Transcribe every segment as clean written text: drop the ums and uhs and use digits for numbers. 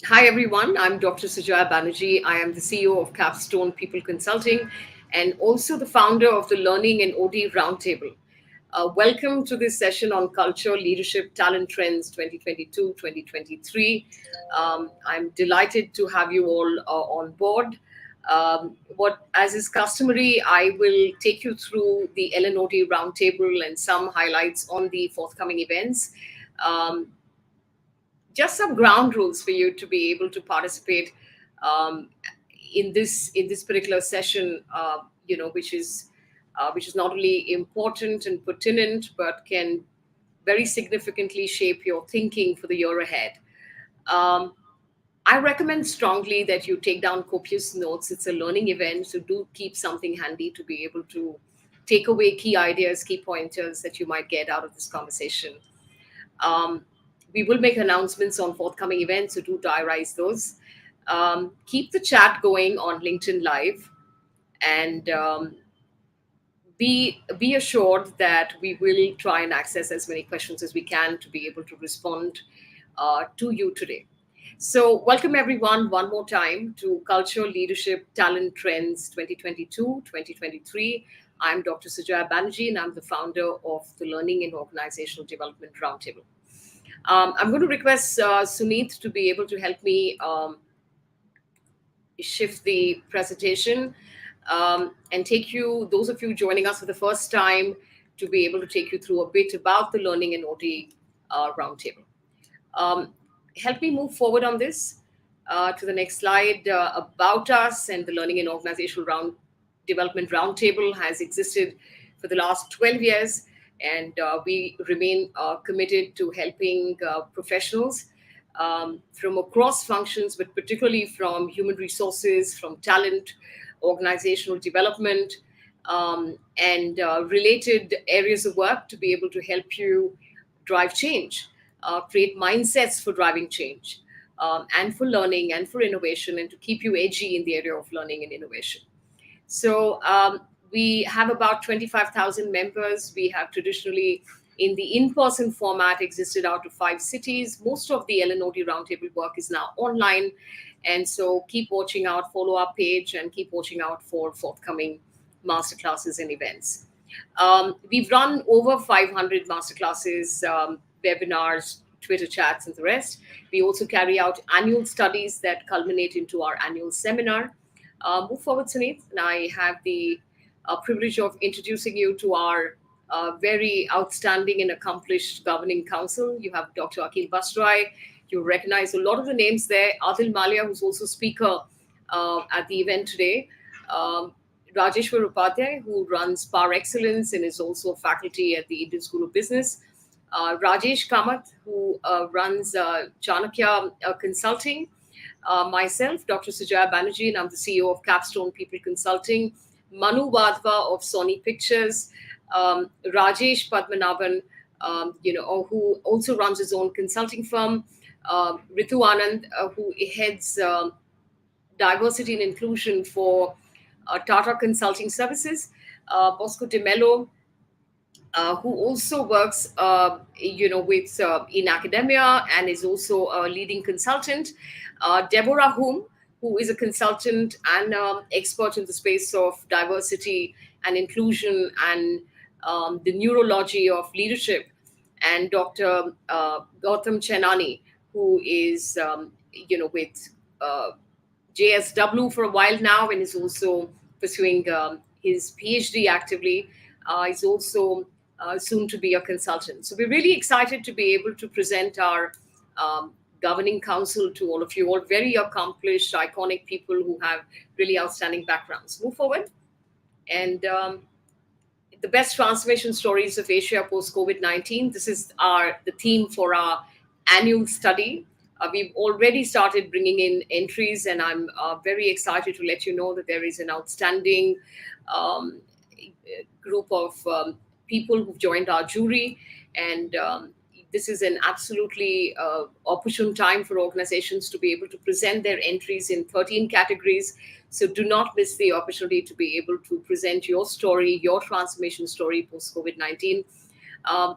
Hi, everyone. I'm Dr. Sujaya Banerjee. I am the CEO of Capstone People Consulting and also the founder of the Learning and OD Roundtable. Welcome to this session on culture, leadership, talent trends 2022-2023. I'm delighted to have you all on board. As is customary, I will take you through the LNOD Roundtable and some highlights on the forthcoming events. Um, just some ground rules for you to be able to participate um, in this particular session. Which is not only important and pertinent, but can very significantly shape your thinking for the year ahead. Um, I recommend strongly that you take down copious notes. It's a learning event, so do keep something handy to be able to take away key ideas, key pointers that you might get out of this conversation. Um, we will make announcements on forthcoming events, so do diarize those. Keep the chat going on LinkedIn Live, and be assured that we will try and access as many questions as we can to be able to respond to you today. So, welcome everyone one more time to Culture, Leadership, Talent Trends 2022-2023. I'm Dr. Sujaya Banerjee, and I'm the founder of the Learning and Organizational Development Roundtable. I'm going to request Suneet to be able to help me shift the presentation and take you, those of you joining us for the first time, to be able to take you through a bit about the Learning and OT Roundtable. Um, Help me move forward on this to the next slide. About us and the Learning and Organizational Development Roundtable has existed for the last 12 years, and we remain committed to helping professionals from across functions, but particularly from human resources, from talent, organizational development, and related areas of work to be able to help you drive change, create mindsets for driving change, and for learning and for innovation, and to keep you edgy in the area of learning and innovation. So we have about 25,000 members. We have traditionally, in the in-person format, existed out of 5 cities. Most of the LNOD Roundtable work is now online. And so keep watching out, follow our page, and keep watching out for forthcoming masterclasses and events. We've run over 500 masterclasses, webinars, Twitter chats, and the rest. We also carry out annual studies that culminate into our annual seminar. Move forward, Suneet. And I have the privilege of introducing you to our very outstanding and accomplished governing council. You have Dr. Akhil Bastrai. You recognize a lot of the names there. Adil Malia, who's also speaker at the event today. Um, Rajeshwar Upadhyay, who runs Par Excellence and is also a faculty at the Indian School of Business. Rajesh Kamath, who runs Chanakya Consulting. Myself, Dr. Sujaya Banerjee, and I'm the CEO of Capstone People Consulting. Manu Wadhwa of Sony Pictures. Rajesh Padmanabhan, who also runs his own consulting firm. Ritu Anand, who heads diversity and inclusion for Tata Consulting Services. Bosco De Mello, who also works, with in academia and is also a leading consultant. Deborah Hume, who is a consultant and expert in the space of diversity and inclusion and the neurology of leadership, and Dr. Gautam Chenani, who is, with JSW for a while now and is also pursuing his PhD actively. He's also soon to be a consultant. So we're really excited to be able to present our governing council to all of you, all very accomplished, iconic people who have really outstanding backgrounds. Move forward. And the best transformation stories of Asia post COVID-19. This is the theme for our annual study. We've already started bringing in entries, and I'm very excited to let you know that there is an outstanding um, group of people who've joined our jury, and this is an absolutely opportune time for organizations to be able to present their entries in 13 categories. So do not miss the opportunity to be able to present your story, your transformation story post COVID 19.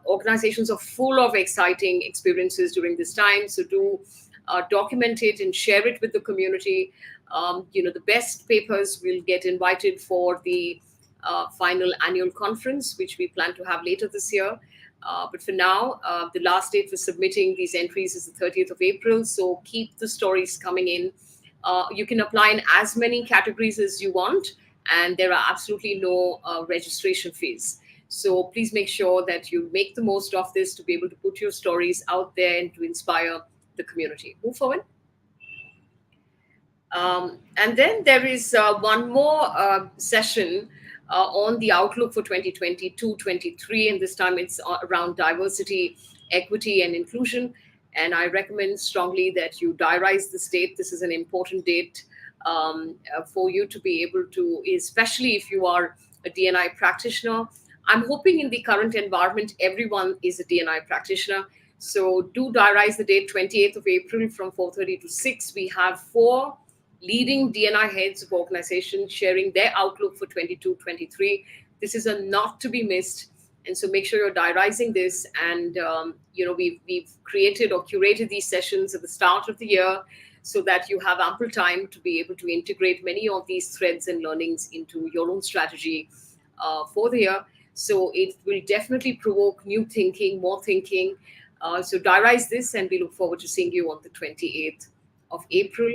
Organizations are full of exciting experiences during this time. So do document it and share it with the community. The best papers will get invited for the final annual conference, which we plan to have later this year. But for now, the last date for submitting these entries is the 30th of April. So keep the stories coming in. You can apply in as many categories as you want, and there are absolutely no registration fees. So please make sure that you make the most of this to be able to put your stories out there and to inspire the community. Move forward. And then there is one more session on the outlook for 2022-23, and this time it's around diversity, equity, and inclusion. And I recommend strongly that you diarize this date. This is an important date for you to be able to, especially if you are a DNI practitioner. I'm hoping in the current environment, everyone is a DNI practitioner. So do diarize the date, 28th of April from 4:30 to 6. We have four leading DNI heads of organizations sharing their outlook for 22-23. This is a not to be missed. And so make sure you're diarizing this. And, we've created or curated these sessions at the start of the year so that you have ample time to be able to integrate many of these threads and learnings into your own strategy for the year. So it will definitely provoke new thinking, more thinking. So diarize this, and we look forward to seeing you on the 28th of April.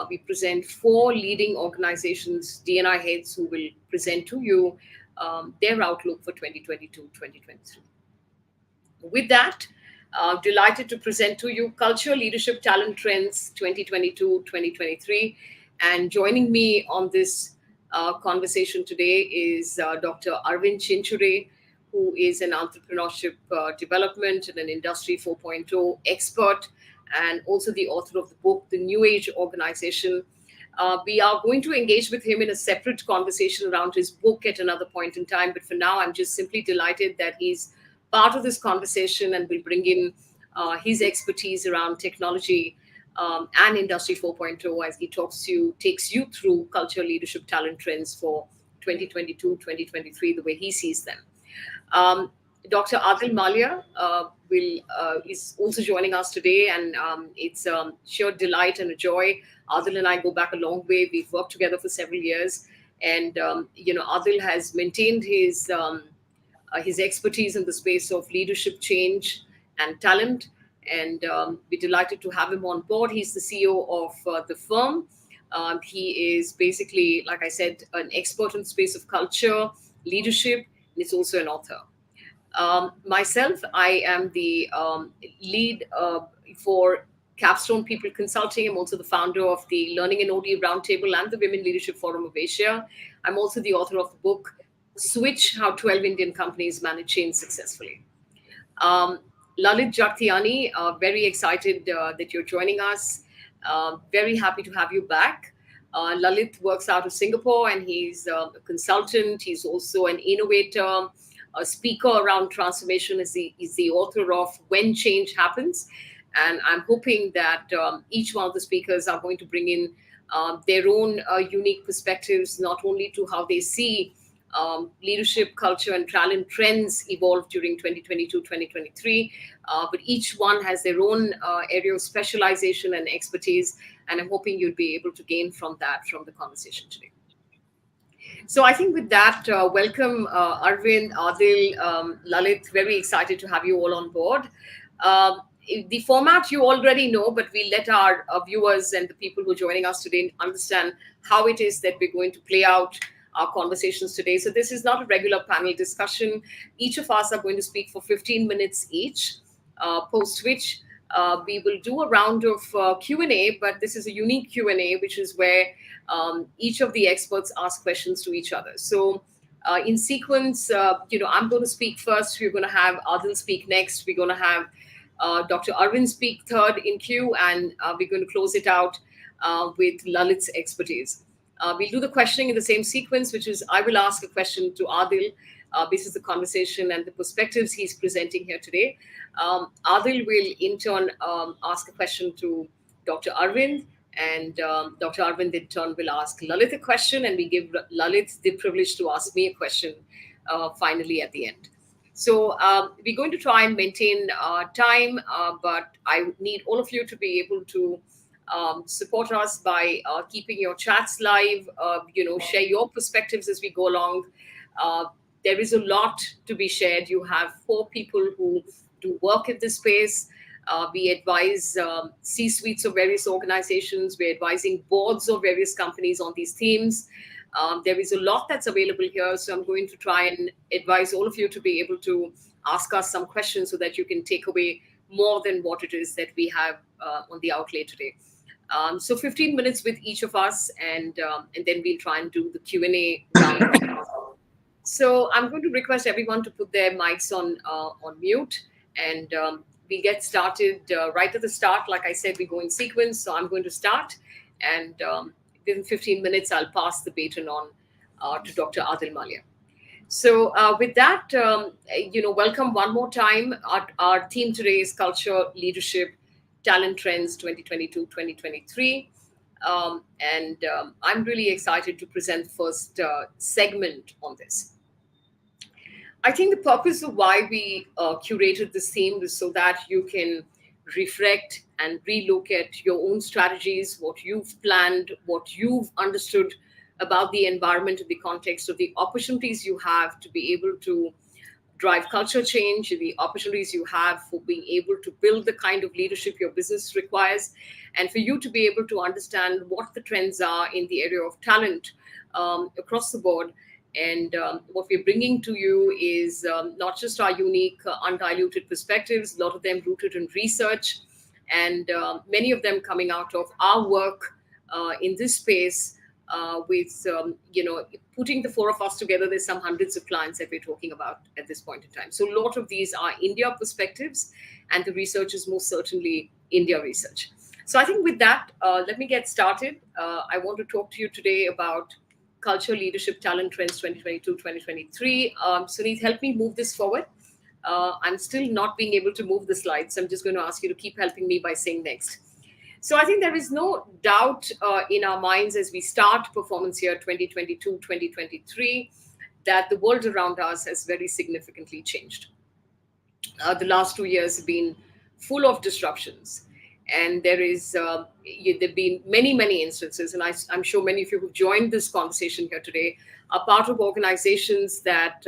We present four leading organizations, DNI heads, who will present to you their outlook for 2022-2023. With that, delighted to present to you Culture, Leadership, Talent Trends 2022-2023. And joining me on this conversation today is Dr. Arvind Chinchure, who is an entrepreneurship development and an Industry 4.0 expert, and also the author of the book, The New Age Organization. We are going to engage with him in a separate conversation around his book at another point in time. But for now, I'm just simply delighted that he's part of this conversation and will bring in his expertise around technology and Industry 4.0 as he takes you through culture, leadership, talent trends for 2022-2023, the way he sees them. Dr. Adil Malia is also joining us today, and it's a sheer delight and a joy. Adil and I go back a long way. We've worked together for several years, and Adil has maintained his expertise in the space of leadership change and talent, and we're delighted to have him on board. He's the CEO of the firm. He is basically, like I said, an expert in the space of culture, leadership, and he's also an author. Myself, I am the lead for Capstone People Consulting. I'm also the founder of the Learning and OT Roundtable and the Women Leadership Forum of Asia. I'm also the author of the book, Switch, How 12 Indian Companies Manage Change Successfully. Lalit Jagtiani, very excited that you're joining us. Very happy to have you back. Lalit works out of Singapore, and he's a consultant. He's also an innovator, a speaker around transformation. Is the author of When Change Happens. And I'm hoping that each one of the speakers are going to bring in their own unique perspectives, not only to how they see leadership, culture, and talent trends evolve during 2022-2023, but each one has their own area of specialization and expertise. And I'm hoping you'll be able to gain from the conversation today. So I think with that, welcome Arvind, Adil, Lalit. Very excited to have you all on board. The format you already know, but we let our viewers and the people who are joining us today understand how it is that we're going to play out our conversations today. So this is not a regular panel discussion. Each of us are going to speak for 15 minutes each, post which we will do a round of Q&A, but this is a unique Q&A, which is where each of the experts ask questions to each other. So in sequence, I'm going to speak first. We're going to have Adil speak next. We're going to have Dr. Arvind speak third in queue, and we're going to close it out with Lalit's expertise. We'll do the questioning in the same sequence, which is I will ask a question to Adil. This is the conversation and the perspectives he's presenting here today. Adil will in turn ask a question to Dr. Arvind, and Dr. Arvind in turn will ask Lalit a question, and we give Lalit the privilege to ask me a question finally at the end. So we're going to try and maintain time, but I need all of you to be able to support us by keeping your chats live. Share your perspectives as we go along. Uh, there is a lot to be shared. You have four people who do work in this space. We advise C-suites of various organizations. We're advising boards of various companies on these themes. There is a lot that's available here, so I'm going to try and advise all of you to be able to ask us some questions so that you can take away more than what it is that we have on the outlay today. So 15 minutes with each of us, and then we'll try and do the Q&A round. So I'm going to request everyone to put their mics on mute, and we get started right at the start. Like I said, we go in sequence, so I'm going to start, and within 15 minutes, I'll pass the baton on to Dr. Adil Malia. So with that, welcome one more time. Our theme today is Culture, Leadership, Talent Trends 2022-2023. And I'm really excited to present the first segment on this. I think the purpose of why we curated this theme is so that you can reflect and relook at your own strategies, what you've planned, what you've understood about the environment in the context of the opportunities you have to be able to drive culture change, the opportunities you have for being able to build the kind of leadership your business requires, and for you to be able to understand what the trends are in the area of talent across the board. And what we're bringing to you is not just our unique, undiluted perspectives, a lot of them rooted in research, and many of them coming out of our work in this space with, putting the four of us together. There's some hundreds of clients that we're talking about at this point in time. So a lot of these are India perspectives, and the research is most certainly India research. So I think with that, let me get started. I want to talk to you today about Culture, Leadership, Talent Trends 2022-2023. Sunit, help me move this forward. I'm still not being able to move the slides. So I'm just going to ask you to keep helping me by saying next. So I think there is no doubt in our minds as we start performance year 2022-2023 that the world around us has very significantly changed. The last 2 years have been full of disruptions. And there've been many instances, and I'm sure many of you who've joined this conversation here today are part of organizations that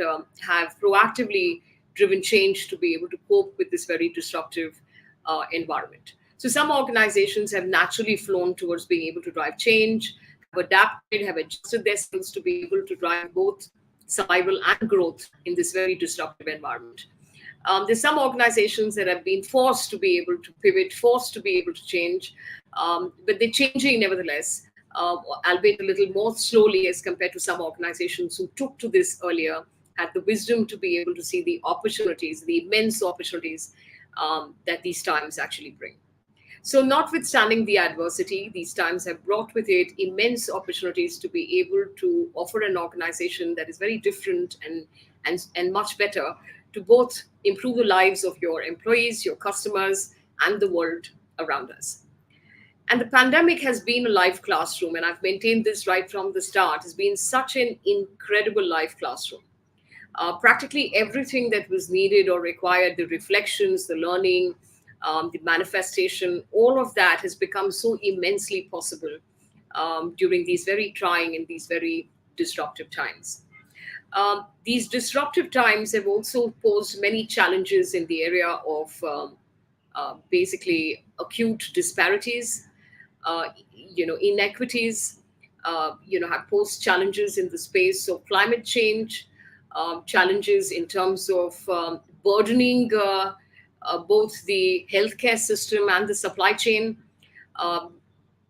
have proactively driven change to be able to cope with this very disruptive environment. So some organizations have naturally flown towards being able to drive change, have adapted, have adjusted their skills to be able to drive both survival and growth in this very disruptive environment. There's some organizations that have been forced to be able to pivot, forced to be able to change, but they're changing nevertheless, albeit a little more slowly as compared to some organizations who took to this earlier, had the wisdom to be able to see the opportunities, the immense opportunities that these times actually bring. So notwithstanding the adversity, these times have brought with it immense opportunities to be able to offer an organization that is very different and much better to both improve the lives of your employees, your customers, and the world around us. And the pandemic has been a live classroom, and I've maintained this right from the start. It's been such an incredible live classroom. Practically everything that was needed or required, the reflections, the learning, the manifestation, all of that has become so immensely possible during these very trying and these very disruptive times. These disruptive times have also posed many challenges in the area of basically acute disparities, inequities, have posed challenges in the space of climate change, challenges in terms of burdening both the healthcare system and the supply chain,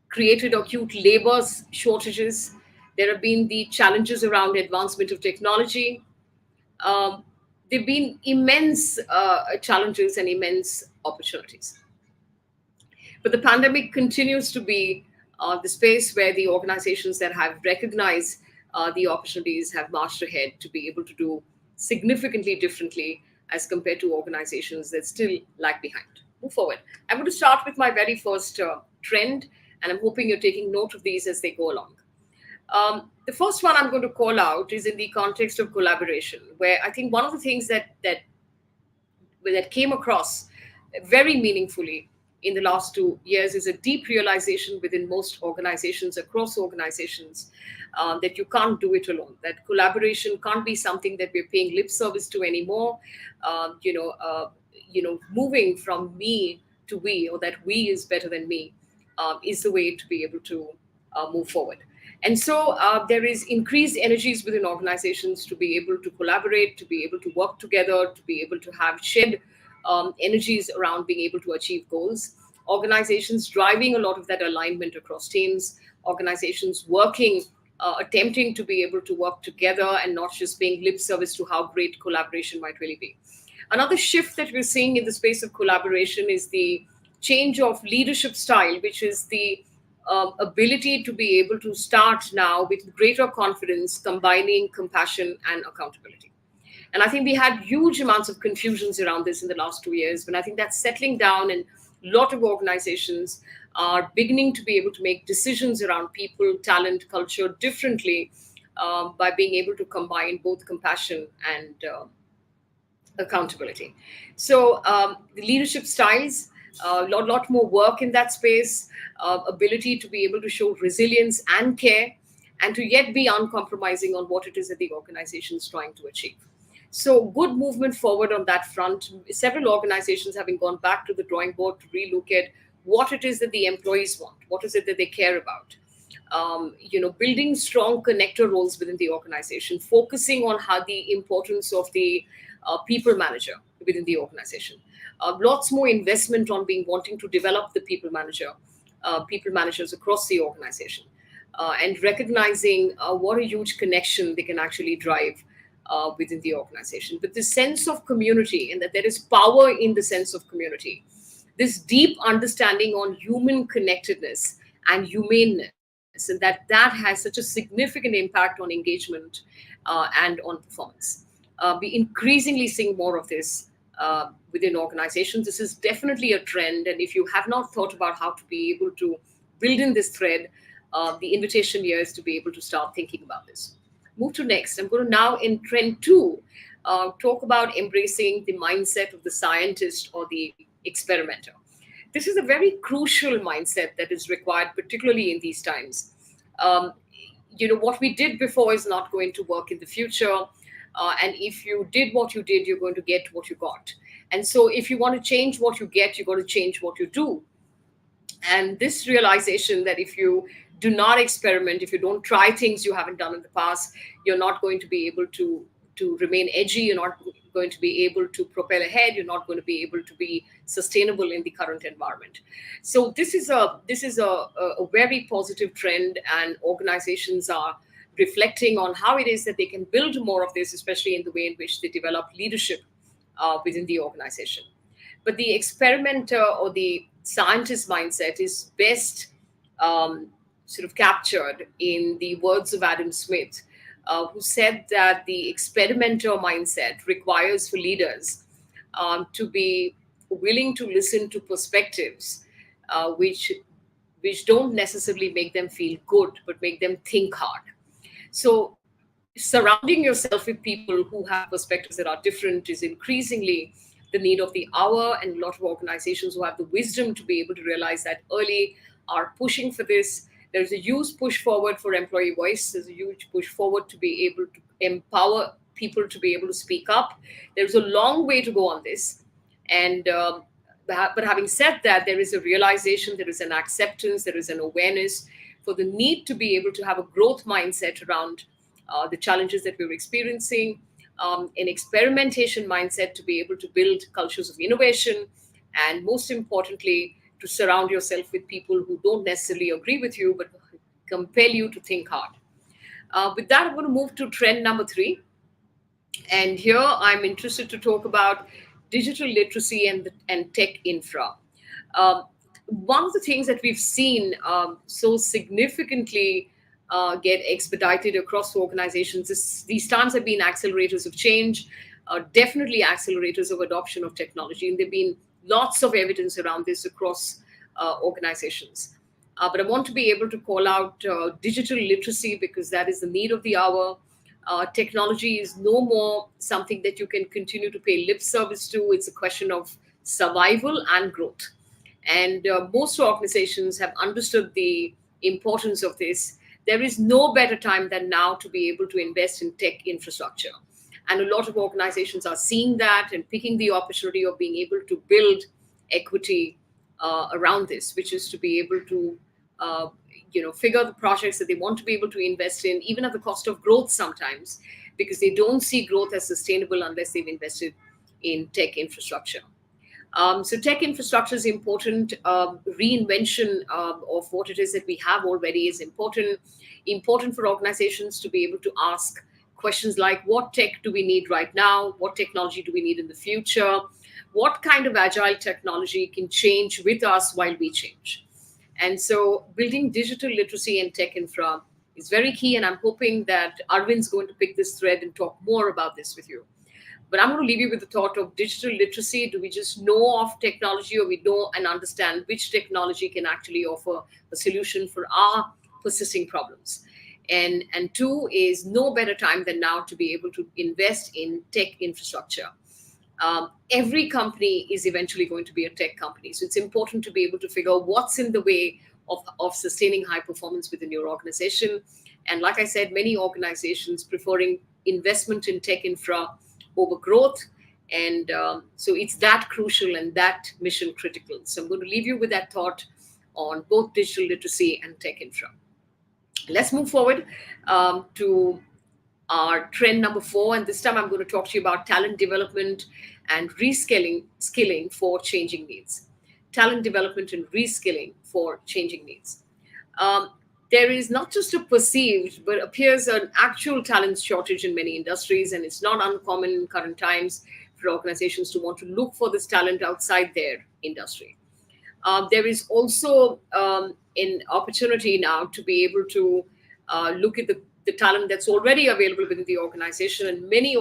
created acute labor shortages. There have been the challenges around advancement of technology. There have been immense challenges and immense opportunities. But the pandemic continues to be the space where the organizations that have recognized the opportunities have marched ahead to be able to do significantly differently as compared to organizations that still lag behind. Move forward. I'm going to start with my very first trend, and I'm hoping you're taking note of these as they go along. The first one I'm going to call out is in the context of collaboration, where I think one of the things that came across very meaningfully in the last 2 years is a deep realization within most organizations, across organizations, that you can't do it alone. That collaboration can't be something that we're paying lip service to anymore. Um, you know, uh, Moving from me to we, or that we is better than me, is the way to be able to move forward. And so there is increased energies within organizations to be able to collaborate, to be able to work together, to be able to have shared energies around being able to achieve goals. Organizations driving a lot of that alignment across teams, organizations working, attempting to be able to work together and not just paying lip service to how great collaboration might really be. Another shift that we're seeing in the space of collaboration is the change of leadership style, which is the ability to be able to start now with greater confidence, combining compassion and accountability. And I think we had huge amounts of confusions around this in the last 2 years, but I think that's settling down, and a lot of organizations are beginning to be able to make decisions around people, talent, culture differently, by being able to combine both compassion and accountability. So the leadership styles, a lot more work in that space, ability to be able to show resilience and care, and to yet be uncompromising on what it is that the organization is trying to achieve. So good movement forward on that front. Several organizations having gone back to the drawing board to relook at what it is that the employees want, what is it that they care about. Building strong connector roles within the organization, focusing on how the importance of the people manager within the organization. Lots more investment on being wanting to develop the people managers across the organization, and recognizing what a huge connection they can actually drive within the organization. But the sense of community, and that there is power in the sense of community, this deep understanding on human connectedness and humaneness, and that has such a significant impact on engagement and on performance. We increasingly seeing more of this within organizations. This is definitely a trend, and if you have not thought about how to be able to build in this thread, the invitation here is to be able to start thinking about this. Move to next. I'm going to now, in trend two, talk about embracing the mindset of the scientist or the experimenter. This is a very crucial mindset that is required, particularly in these times. Um, what we did before is not going to work in the future. And if you did what you did, you're going to get what you got. And so if you want to change what you get, you've got to change what you do. And this realization that if you do not experiment, if you don't try things you haven't done in the past, you're not going to be able to remain edgy, you're not going to be able to propel ahead, you're not going to be able to be sustainable in the current environment. So this is a very positive trend, and organizations are reflecting on how it is that they can build more of this, especially in the way in which they develop leadership within the organization. But the experimenter or the scientist mindset is best sort of captured in the words of Adam Smith, who said that the experimenter mindset requires for leaders to be willing to listen to perspectives which don't necessarily make them feel good, but make them think hard. So, surrounding yourself with people who have perspectives that are different is increasingly the need of the hour, and a lot of organizations who have the wisdom to be able to realize that early are pushing for this. There's a huge push forward for employee voice. There's a huge push forward to be able to empower people to be able to speak up. There's a long way to go on this. And but having said that, there is a realization, there is an acceptance, there is an awareness for the need to be able to have a growth mindset around the challenges that we're experiencing, an experimentation mindset to be able to build cultures of innovation, and most importantly, to surround yourself with people who don't necessarily agree with you, but compel you to think hard. With that, I'm going to move to trend number three. And here I'm interested to talk about digital literacy and tech infra. Um, One of the things that we've seen so significantly get expedited across organizations is these times have been accelerators of change, definitely accelerators of adoption of technology. And there have been lots of evidence around this across organizations. But I want to be able to call out digital literacy because that is the need of the hour. Technology is no more something that you can continue to pay lip service to. It's a question of survival and growth. And most organizations have understood the importance of this. There is no better time than now to be able to invest in tech infrastructure. And a lot of organizations are seeing that and picking the opportunity of being able to build equity around this, which is to be able to uh, figure the projects that they want to be able to invest in, even at the cost of growth sometimes, because they don't see growth as sustainable unless they've invested in tech infrastructure. So tech infrastructure is important. Reinvention of what it is that we have already is important. Important for organizations to be able to ask questions like, what tech do we need right now? What technology do we need in the future? What kind of agile technology can change with us while we change? And so building digital literacy and tech infra is very key. And I'm hoping that Arvind's going to pick this thread and talk more about this with you. But I'm going to leave you with the thought of digital literacy. Do we just know of technology, or we know and understand which technology can actually offer a solution for our persisting problems? And two is no better time than now to be able to invest in tech infrastructure. Every company is eventually going to be a tech company. So it's important to be able to figure out what's in the way of sustaining high performance within your organization. And like I said, many organizations preferring investment in tech infra over growth. And so it's that crucial and that mission critical. So I'm going to leave you with that thought on both digital literacy and tech infra. Let's move forward to our trend number 4. And this time I'm going to talk to you about talent development and skilling for changing needs. Talent development and reskilling for changing needs. Um, there is not just a perceived, but appears an actual talent shortage in many industries, and it's not uncommon in current times for organizations to want to look for this talent outside their industry. There is also an opportunity now to be able to look at the talent that's already available within the organization, and many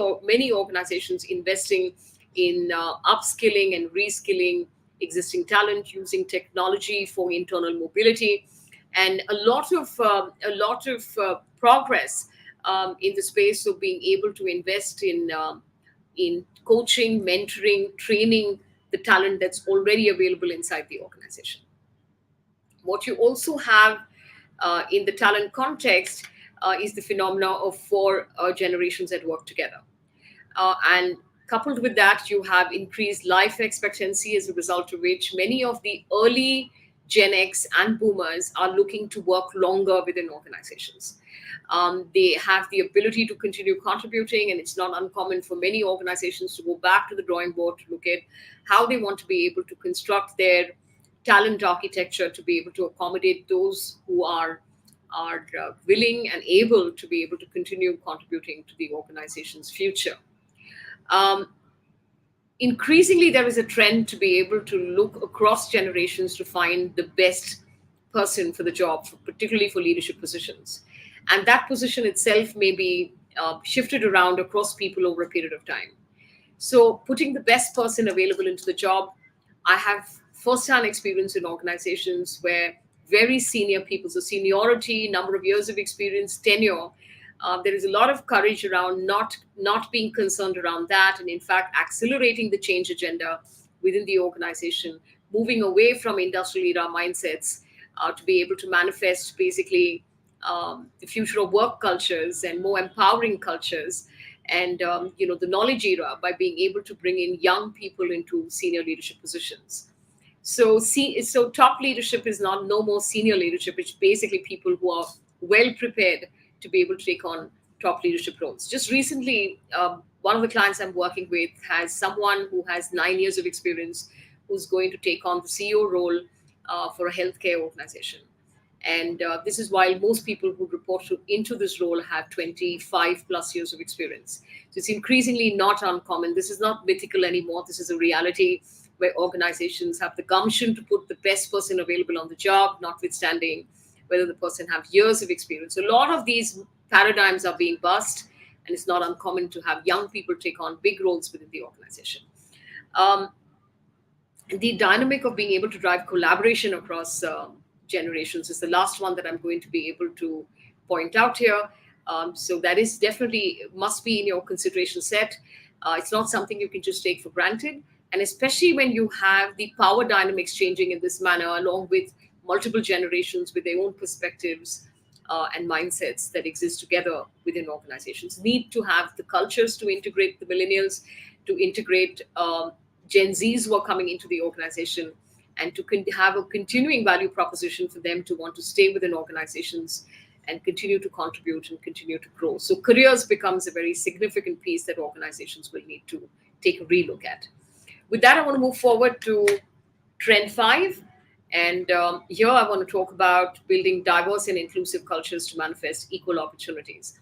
organizations investing in upskilling and reskilling existing talent using technology for internal mobility, and a lot of progress in the space of being able to invest in coaching, mentoring, training the talent that's already available inside the organization. What you also have in the talent context is the phenomena of four generations that work together. And coupled with that, you have increased life expectancy, as a result of which many of the early Gen X and boomers are looking to work longer within organizations. They have the ability to continue contributing, and it's not uncommon for many organizations to go back to the drawing board to look at how they want to be able to construct their talent architecture to be able to accommodate those who are willing and able to be able to continue contributing to the organization's future. Um, Increasingly, there is a trend to be able to look across generations to find the best person for the job, particularly for leadership positions. And that position itself may be shifted around across people over a period of time. So, putting the best person available into the job, I have first-hand experience in organizations where very senior people, so seniority, number of years of experience, tenure, there is a lot of courage around not being concerned around that, and in fact accelerating the change agenda within the organization, moving away from industrial era mindsets to be able to manifest basically the future of work cultures and more empowering cultures, and the knowledge era by being able to bring in young people into senior leadership positions. So top leadership is not no more senior leadership. It's basically people who are well prepared to be able to take on top leadership roles. Just recently, one of the clients I'm working with has someone who has 9 years of experience who's going to take on the CEO role for a healthcare organization. And this is while most people who into this role have 25 plus years of experience. So it's increasingly not uncommon. This is not mythical anymore. This is a reality where organizations have the gumption to put the best person available on the job, notwithstanding whether the person have years of experience. So a lot of these paradigms are being bust, and it's not uncommon to have young people take on big roles within the organization. Um, the dynamic of being able to drive collaboration across generations is the last one that I'm going to be able to point out here. So that is definitely must be in your consideration set. It's not something you can just take for granted. And especially when you have the power dynamics changing in this manner, along with multiple generations with their own perspectives and mindsets that exist together within organizations, need to have the cultures to integrate the millennials, to integrate Gen Zs who are coming into the organization, and to have a continuing value proposition for them to want to stay within organizations and continue to contribute and continue to grow. So careers becomes a very significant piece that organizations will need to take a relook at. With that, I want to move forward to trend five. And here I want to talk about building diverse and inclusive cultures to manifest equal opportunities.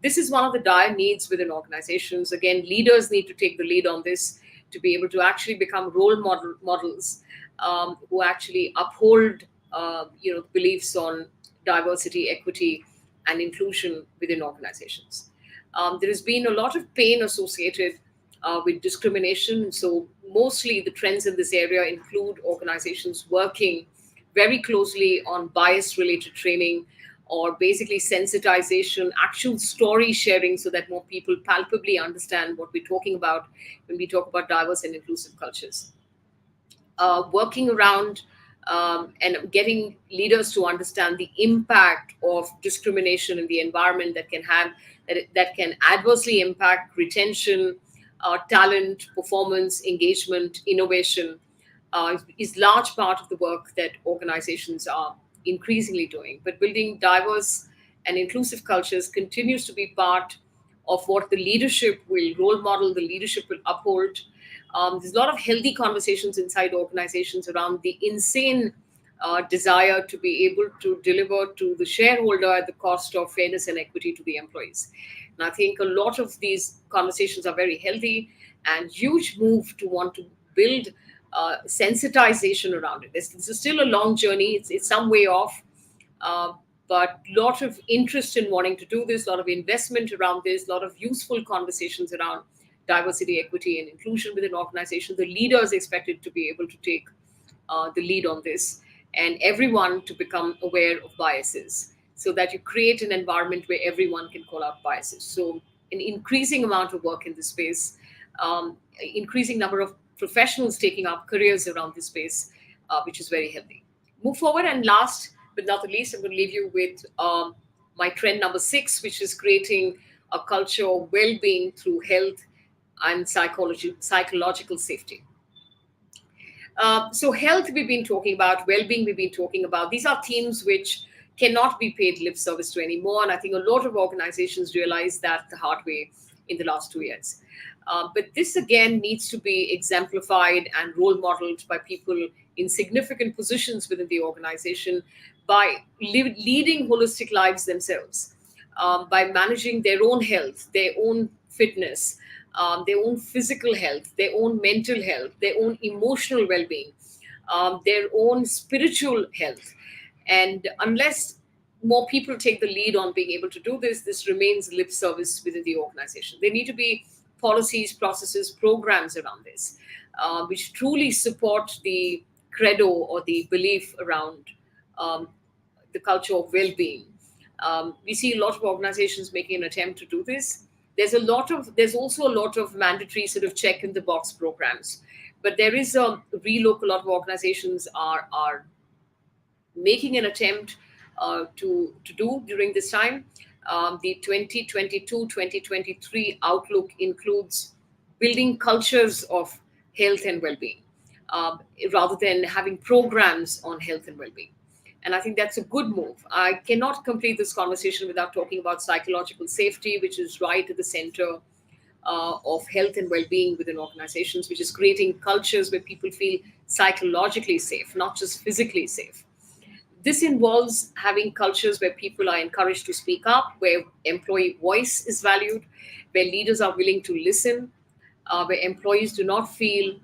This is one of the dire needs within organizations. Again, leaders need to take the lead on this to be able to actually become models who actually uphold beliefs on diversity, equity, and inclusion within organizations. There has been a lot of pain associated with discrimination. So, mostly the trends in this area include organizations working very closely on bias related training, or basically sensitization, actual story sharing, so that more people palpably understand what we're talking about when we talk about diverse and inclusive cultures. Working around and getting leaders to understand the impact of discrimination in the environment that can have that can adversely impact retention, talent, performance, engagement, innovation, is large part of the work that organizations are increasingly doing. But building diverse and inclusive cultures continues to be part of what the leadership will role model, the leadership will uphold. There's a lot of healthy conversations inside organizations around the insane desire to be able to deliver to the shareholder at the cost of fairness and equity to the employees. And I think a lot of these conversations are very healthy and huge move to want to build sensitization around it. This is still a long journey. It's some way off, uh, but lot of interest in wanting to do this, a lot of investment around this, a lot of useful conversations around diversity, equity, and inclusion within organizations. The leaders expected to be able to take the lead on this, and everyone to become aware of biases, so that you create an environment where everyone can call out biases. So, an increasing amount of work in this space, increasing number of professionals taking up careers around this space, which is very healthy. Move forward, and last but not the least, I'm going to leave you with my trend number six, which is creating a culture of well-being through health and psychological safety. So health we've been talking about, well-being we've been talking about. These are themes which cannot be paid lip service to anymore, and I think a lot of organizations realize that the hard way in the last 2 years. But this again needs to be exemplified and role modeled by people in significant positions within the organization, by leading holistic lives themselves, by managing their own health, their own fitness, their own physical health, their own mental health, their own emotional well being, their own spiritual health. And unless more people take the lead on being able to do this, this remains lip service within the organization. There need to be policies, processes, programs around this, which truly support the credo or the belief around um, the culture of well-being. We see a lot of organizations making an attempt to do this. There's also a lot of mandatory sort of check in the box programs, but there is a relook. A lot of organizations are making an attempt to do during this time. The 2022-2023 outlook includes building cultures of health and well-being, um, rather than having programs on health and well-being. And I think that's a good move. I cannot complete this conversation without talking about psychological safety, which is right at the center of health and well-being within organizations, which is creating cultures where people feel psychologically safe, not just physically safe. This involves having cultures where people are encouraged to speak up, where employee voice is valued, where leaders are willing to listen, where employees do not feel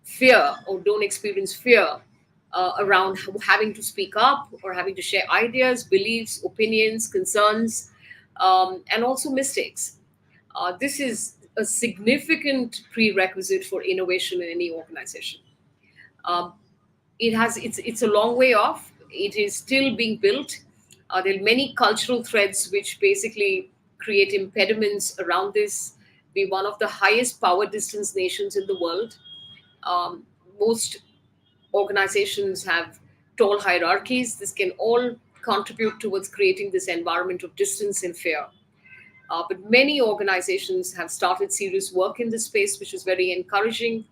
fear or don't experience fear around having to speak up or having to share ideas, beliefs, opinions, concerns, and also mistakes. This is a significant prerequisite for innovation in any organization. Um, it's a long way off. it is still being built. There are many cultural threads which basically create impediments around this. We're one of the highest power distance nations in the world. Most organizations have tall hierarchies. This can all contribute towards creating this environment of distance and fear. But many organizations have started serious work in this space, which is very encouraging.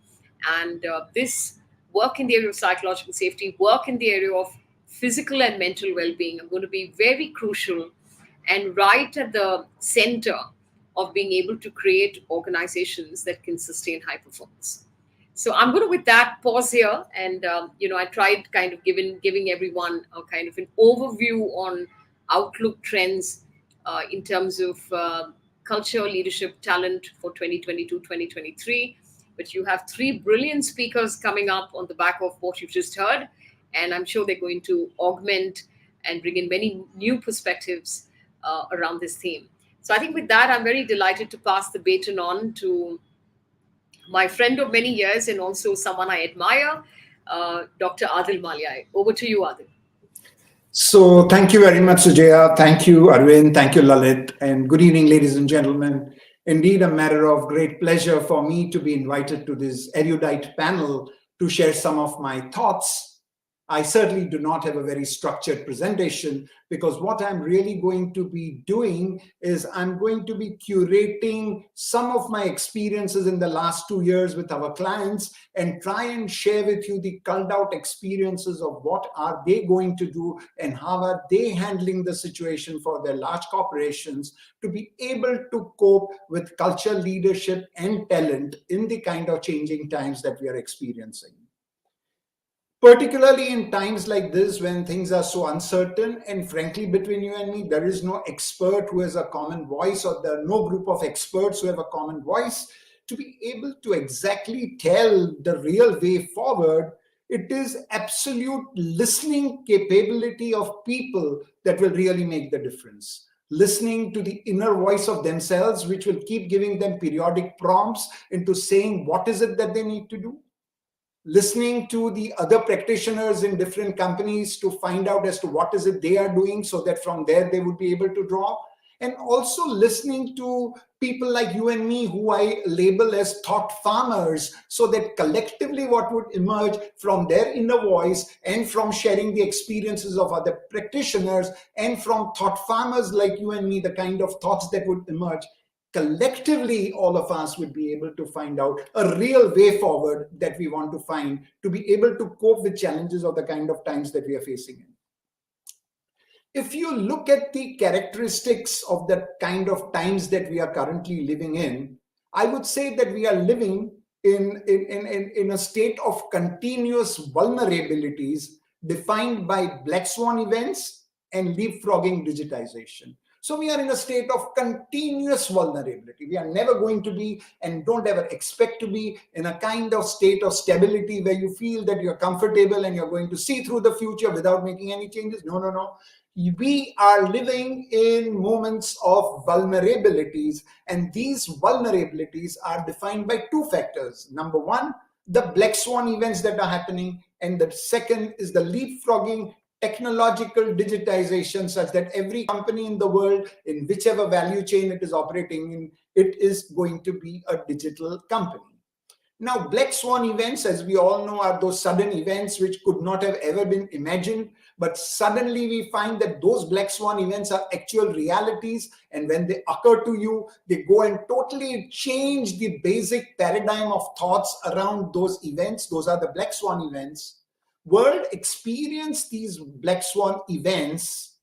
And this work in the area of psychological safety, work in the area of physical and mental well being are going to be very crucial and right at the center of being able to create organizations that can sustain high performance. So I'm going to, with that, pause here, and I tried kind of giving everyone a kind of an overview on outlook trends in terms of culture, leadership, talent for 2022-2023. But you have three brilliant speakers coming up on the back of what you've just heard, and I'm sure they're going to augment and bring in many new perspectives around this theme. So I think with that, I'm very delighted to pass the baton on to my friend of many years and also someone I admire, Dr. Adil Malyai. Over to you, Adil. So thank you very much, Sujaya. Thank you, Arvind. Thank you, Lalit. And good evening, ladies and gentlemen. Indeed, a matter of great pleasure for me to be invited to this erudite panel to share some of my thoughts. I certainly do not have a very structured presentation, because what I'm really going to be doing is I'm going to be curating some of my experiences in the last 2 years with our clients and try and share with you the culled out experiences of what are they going to do and how are they handling the situation for their large corporations to be able to cope with culture, leadership, and talent in the kind of changing times that we are experiencing. Particularly in times like this, when things are so uncertain, and frankly, between you and me, there is no expert who has a common voice, or there are no group of experts who have a common voice to be able to exactly tell the real way forward. It is absolute listening capability of people that will really make the difference. Listening to the inner voice of themselves, which will keep giving them periodic prompts into saying what is it that they need to do. Listening to the other practitioners in different companies to find out as to what is it they are doing, so that from there they would be able to draw. And also listening to people like you and me, who I label as thought farmers, so that collectively what would emerge from their inner voice and from sharing the experiences of other practitioners and from thought farmers like you and me, the kind of thoughts that would emerge, collectively, all of us would be able to find out a real way forward that we want to find to be able to cope with challenges of the kind of times that we are facing in. If you look at the characteristics of the kind of times that we are currently living in, I would say that we are living in a state of continuous vulnerabilities defined by black swan events and leapfrogging digitization. So we are in a state of continuous vulnerability. We are never going to be, and don't ever expect to be, in a kind of state of stability where you feel that you're comfortable and you're going to see through the future without making any changes. No, no, no. We are living in moments of vulnerabilities, and these vulnerabilities are defined by two factors. Number one, the black swan events that are happening, and the second is the leapfrogging technological digitization, such that every company in the world, in whichever value chain it is operating in, it is going to be a digital company. Now, black swan events, as we all know, are those sudden events which could not have ever been imagined, but suddenly we find that those black swan events are actual realities, and when they occur to you, they go and totally change the basic paradigm of thoughts around those events. Those are the black swan events. World experienced these black swan events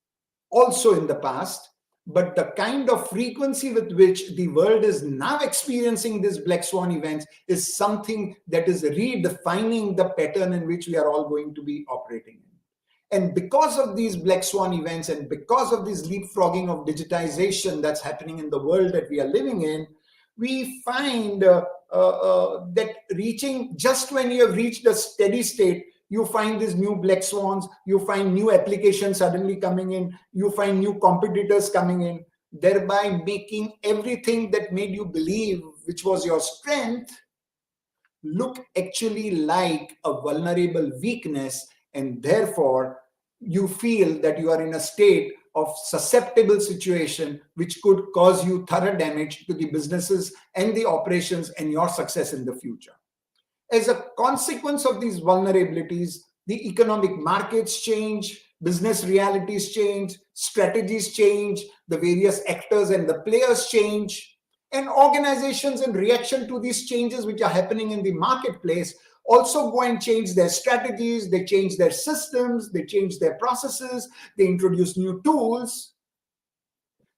also in the past, but the kind of frequency with which the world is now experiencing these black swan events is something that is redefining the pattern in which we are all going to be operating in. And because of these black swan events and because of this leapfrogging of digitization that's happening in the world that we are living in, we find that reaching, just when you have reached a steady state, you find these new black swans, you find new applications suddenly coming in, you find new competitors coming in, thereby making everything that made you believe, which was your strength, look actually like a vulnerable weakness, and therefore you feel that you are in a state of susceptible situation which could cause you thorough damage to the businesses and the operations and your success in the future. As a consequence of these vulnerabilities, the economic markets change, business realities change, strategies change, the various actors and the players change, and organizations, in reaction to these changes which are happening in the marketplace, also go and change their strategies, they change their systems, they change their processes, they introduce new tools.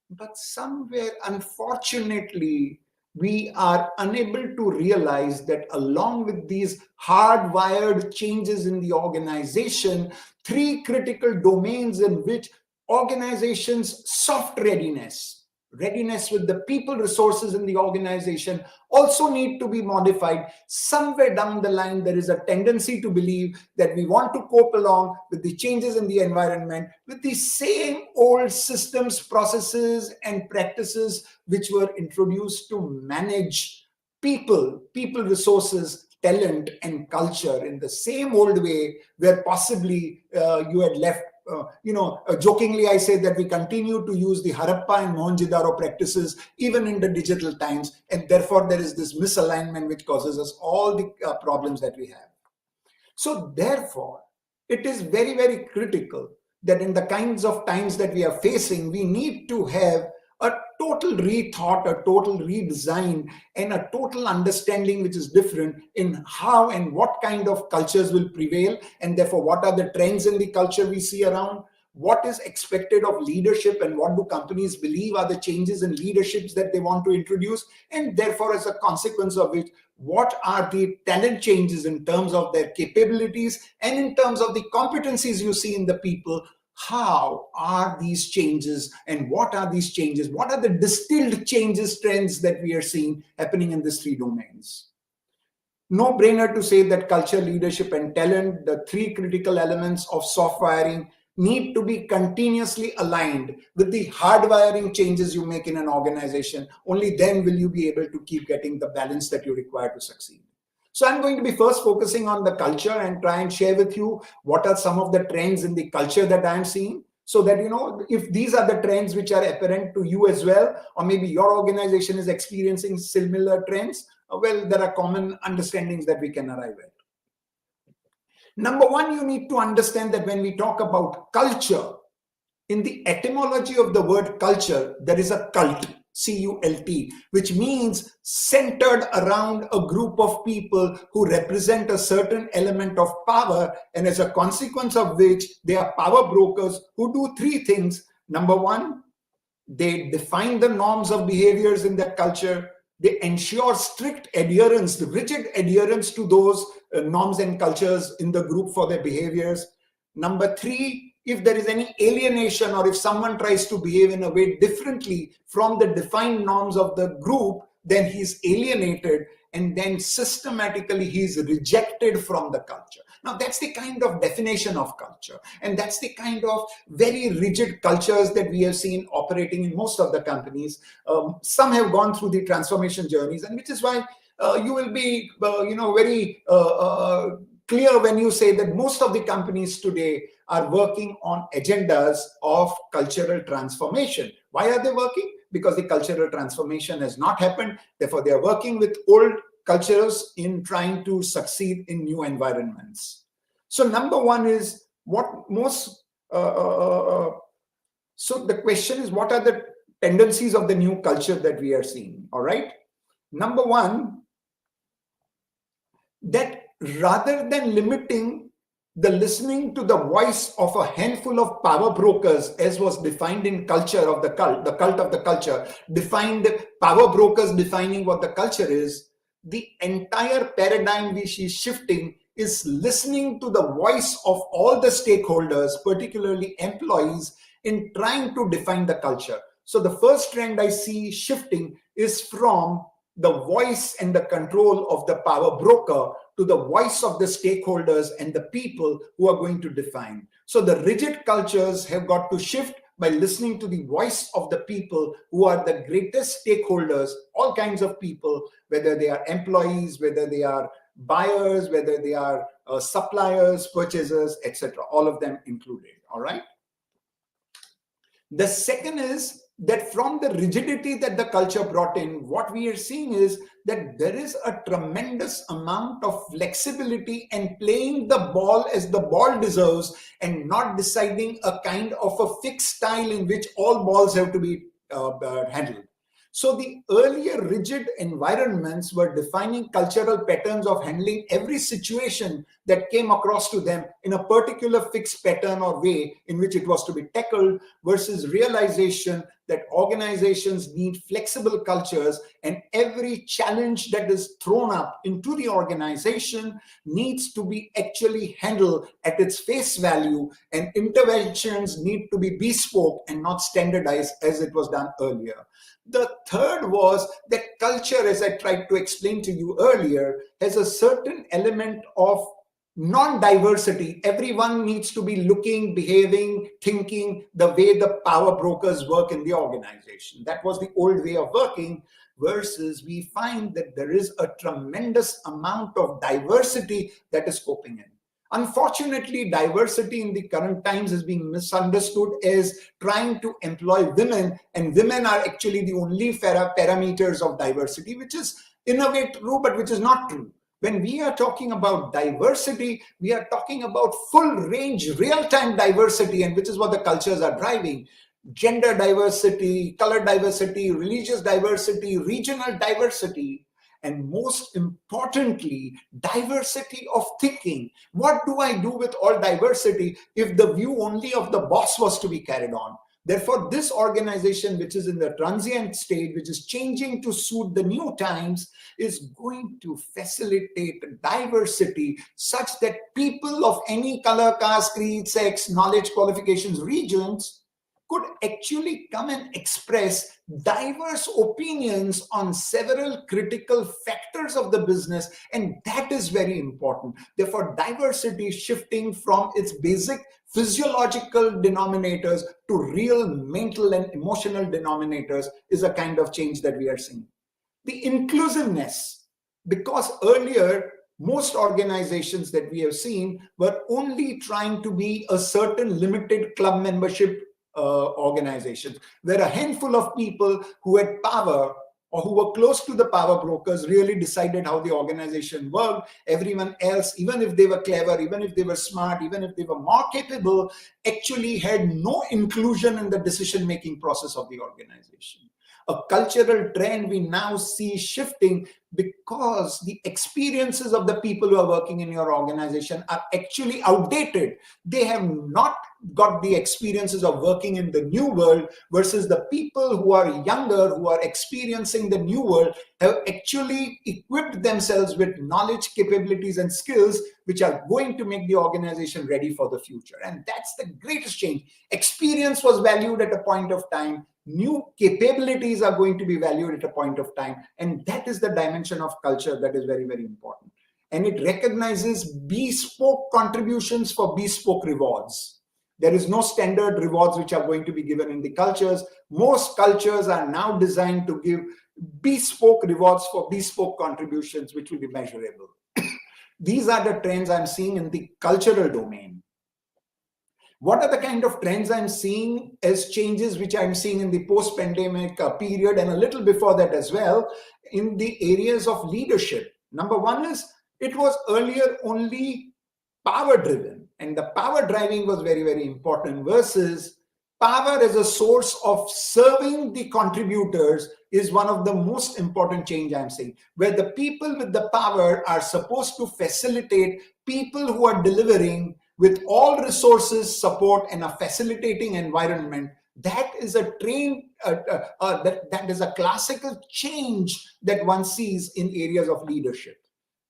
But somewhere, unfortunately, we are unable to realize that along with these hardwired changes in the organization, three critical domains in which organizations' soft readiness with the people resources in the organization also need to be modified. Somewhere down the line, there is a tendency to believe that we want to cope along with the changes in the environment with the same old systems, processes, and practices which were introduced to manage people resources, talent, and culture in the same old way where possibly you had left. Jokingly, I say that we continue to use the Harappa and Mohenjo-daro practices even in the digital times, and therefore there is this misalignment which causes us all the problems that we have. So therefore, it is very, very critical that in the kinds of times that we are facing, we need to have a total rethought, a total redesign, and a total understanding which is different in how and what kind of cultures will prevail, and therefore what are the trends in the culture we see around, what is expected of leadership, and what do companies believe are the changes in leaderships that they want to introduce, and therefore as a consequence of it, what are the talent changes in terms of their capabilities and in terms of the competencies you see in the people. How are these changes, and what are these changes? What are the distilled changes, trends that we are seeing happening in these three domains? No brainer to say that culture, leadership, and talent, the three critical elements of soft wiring, need to be continuously aligned with the hardwiring changes you make in an organization. Only then will you be able to keep getting the balance that you require to succeed. So I'm going to be first focusing on the culture and try and share with you what are some of the trends in the culture that I'm seeing, so that, if these are the trends which are apparent to you as well, or maybe your organization is experiencing similar trends, well, there are common understandings that we can arrive at. Number one, you need to understand that when we talk about culture, in the etymology of the word culture, there is a cult, C-U-L-T, which means centered around a group of people who represent a certain element of power, and as a consequence of which, they are power brokers who do three things. Number one, they define the norms of behaviors in their culture. They ensure strict adherence, rigid adherence to those norms and cultures in the group for their behaviors. Number three, if there is any alienation or if someone tries to behave in a way differently from the defined norms of the group, then he's alienated, and then systematically he's rejected from the culture. Now, that's the kind of definition of culture, and that's the kind of very rigid cultures that we have seen operating in most of the companies. Some have gone through the transformation journeys, and which is why you will be, very clear when you say that most of the companies today are working on agendas of cultural transformation. Why are they working? Because the cultural transformation has not happened. Therefore, they are working with old cultures in trying to succeed in new environments. So number one is what most, so the question is, what are the tendencies of the new culture that we are seeing? All right. Number one, that rather than limiting the listening to the voice of a handful of power brokers, as was defined in culture of the cult of the culture, defined power brokers defining what the culture is, the entire paradigm we see shifting is listening to the voice of all the stakeholders, particularly employees, in trying to define the culture. So the first trend I see shifting is from the voice and the control of the power broker to the voice of the stakeholders and the people who are going to define. So the rigid cultures have got to shift by listening to the voice of the people who are the greatest stakeholders, all kinds of people, whether they are employees, whether they are buyers, whether they are suppliers, purchasers, etc., all of them included. All right. The second is that from the rigidity that the culture brought in, what we are seeing is that there is a tremendous amount of flexibility and playing the ball as the ball deserves and not deciding a kind of a fixed style in which all balls have to be handled. So the earlier rigid environments were defining cultural patterns of handling every situation that came across to them in a particular fixed pattern or way in which it was to be tackled, versus realization that organizations need flexible cultures and every challenge that is thrown up into the organization needs to be actually handled at its face value, and interventions need to be bespoke and not standardized as it was done earlier. The third was that culture, as I tried to explain to you earlier, has a certain element of non-diversity. Everyone needs to be looking, behaving, thinking the way the power brokers work in the organization. That was the old way of working, versus we find that there is a tremendous amount of diversity that is coping in. Unfortunately, diversity in the current times is being misunderstood as trying to employ women, and women are actually the only parameters of diversity, which is in a way true, but which is not true. When we are talking about diversity, we are talking about full range, real-time diversity, and which is what the cultures are driving. Gender diversity, color diversity, religious diversity, regional diversity, and most importantly, diversity of thinking. What do I do with all diversity if the view only of the boss was to be carried on? Therefore, this organization, which is in the transient state, which is changing to suit the new times, is going to facilitate diversity such that people of any color, caste, creed, sex, knowledge, qualifications, regions could actually come and express diverse opinions on several critical factors of the business, and that is very important. Therefore, diversity shifting from its basic physiological denominators to real mental and emotional denominators is a kind of change that we are seeing. The inclusiveness, because earlier most organizations that we have seen were only trying to be a certain limited club membership organizations, where a handful of people who had power or who were close to the power brokers really decided how the organization worked. Everyone else, even if they were clever, even if they were smart, even if they were more capable, actually had no inclusion in the decision-making process of the organization. A cultural trend we now see shifting because the experiences of the people who are working in your organization are actually outdated. They have not got the experiences of working in the new world, versus the people who are younger, who are experiencing the new world, have actually equipped themselves with knowledge, capabilities, and skills which are going to make the organization ready for the future. And that's the greatest change. Experience was valued at a point of time. New capabilities are going to be valued at a point of time. And that is the dimension of culture that is very, very important. And it recognizes bespoke contributions for bespoke rewards. There is no standard rewards which are going to be given in the cultures. Most cultures are now designed to give bespoke rewards for bespoke contributions, which will be measurable. These are the trends I'm seeing in the cultural domain. What are the kind of trends I'm seeing as changes which I'm seeing in the post-pandemic period and a little before that as well in the areas of leadership? Number one is, it was earlier only power driven, and the power driving was very, very important, versus power as a source of serving the contributors is one of the most important change I'm seeing, where the people with the power are supposed to facilitate people who are delivering with all resources, support, and a facilitating environment. That is a that is a classical change that one sees in areas of leadership.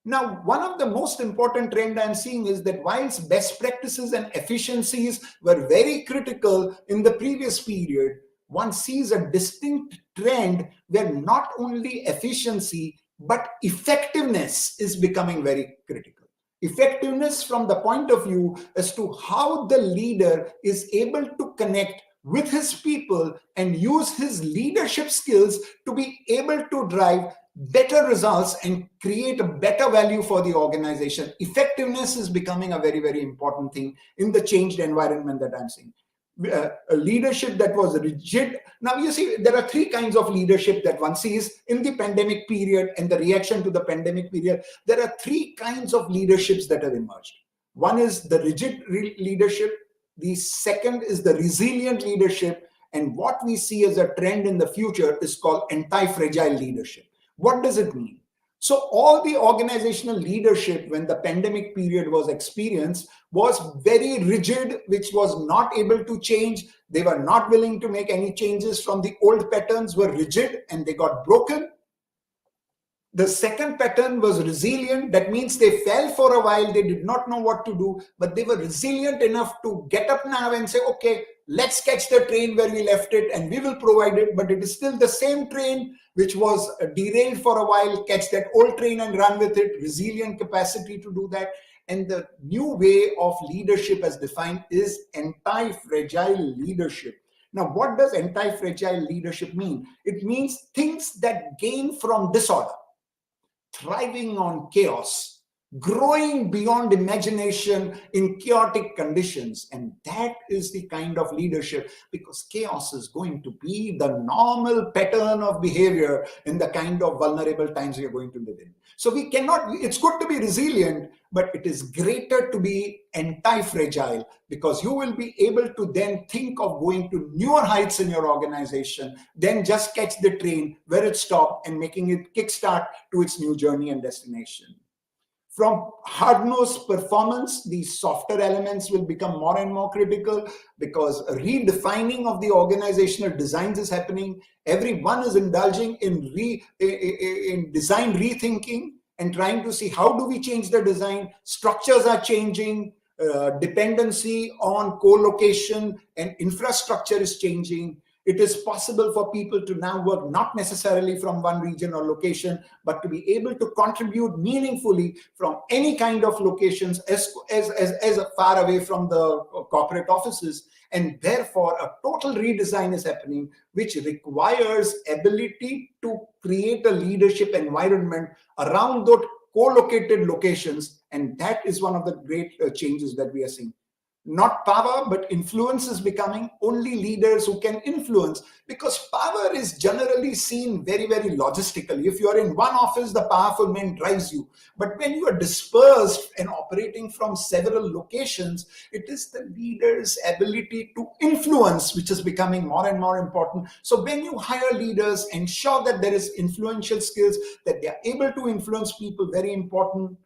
Now, one of the most important trend I'm seeing is that whilst best practices and efficiencies were very critical in the previous period, one sees a distinct trend where not only efficiency, but effectiveness is becoming very critical. Effectiveness from the point of view as to how the leader is able to connect with his people and use his leadership skills to be able to drive better results and create a better value for the organization. Effectiveness is becoming a very, very important thing in the changed environment that I'm seeing. A leadership that was rigid. Now, you see, there are three kinds of leadership that one sees in the pandemic period and the reaction to the pandemic period. There are three kinds of leaderships that have emerged. One is the rigid leadership. The second is the resilient leadership. And what we see as a trend in the future is called anti-fragile leadership. What does it mean? So all the organizational leadership when the pandemic period was experienced was very rigid, which was not able to change. They were not willing to make any changes from the old patterns, were rigid and they got broken. The second pattern was resilient. That means they fell for a while. They did not know what to do, but they were resilient enough to get up now and say, okay, let's catch the train where we left it and we will provide it. But it is still the same train which was derailed for a while. Catch that old train and run with it. Resilient capacity to do that. And the new way of leadership as defined is anti-fragile leadership. Now, what does anti-fragile leadership mean? It means things that gain from disorder, thriving on chaos, growing beyond imagination in chaotic conditions. And that is the kind of leadership, because chaos is going to be the normal pattern of behavior in the kind of vulnerable times we are going to live in. So we cannot, it's good to be resilient, but it is greater to be anti-fragile, because you will be able to then think of going to newer heights in your organization, then just catch the train where it stopped and making it kickstart to its new journey and destination. From hard-nosed performance, these softer elements will become more and more critical, because redefining of the organizational designs is happening. Everyone is indulging in design rethinking and trying to see how do we change the design. Structures are changing. Dependency on co-location and infrastructure is changing. It is possible for people to now work not necessarily from one region or location, but to be able to contribute meaningfully from any kind of locations as far away from the corporate offices. And therefore, a total redesign is happening, which requires ability to create a leadership environment around those co-located locations. And that is one of the great changes that we are seeing. Not power, but influence is becoming. Only leaders who can influence, because power is generally seen very, very logistically. If you are in one office, the powerful man drives you. But when you are dispersed and operating from several locations, it is the leader's ability to influence which is becoming more and more important. So when you hire leaders, ensure that there is influential skills, that they are able to influence people, very important.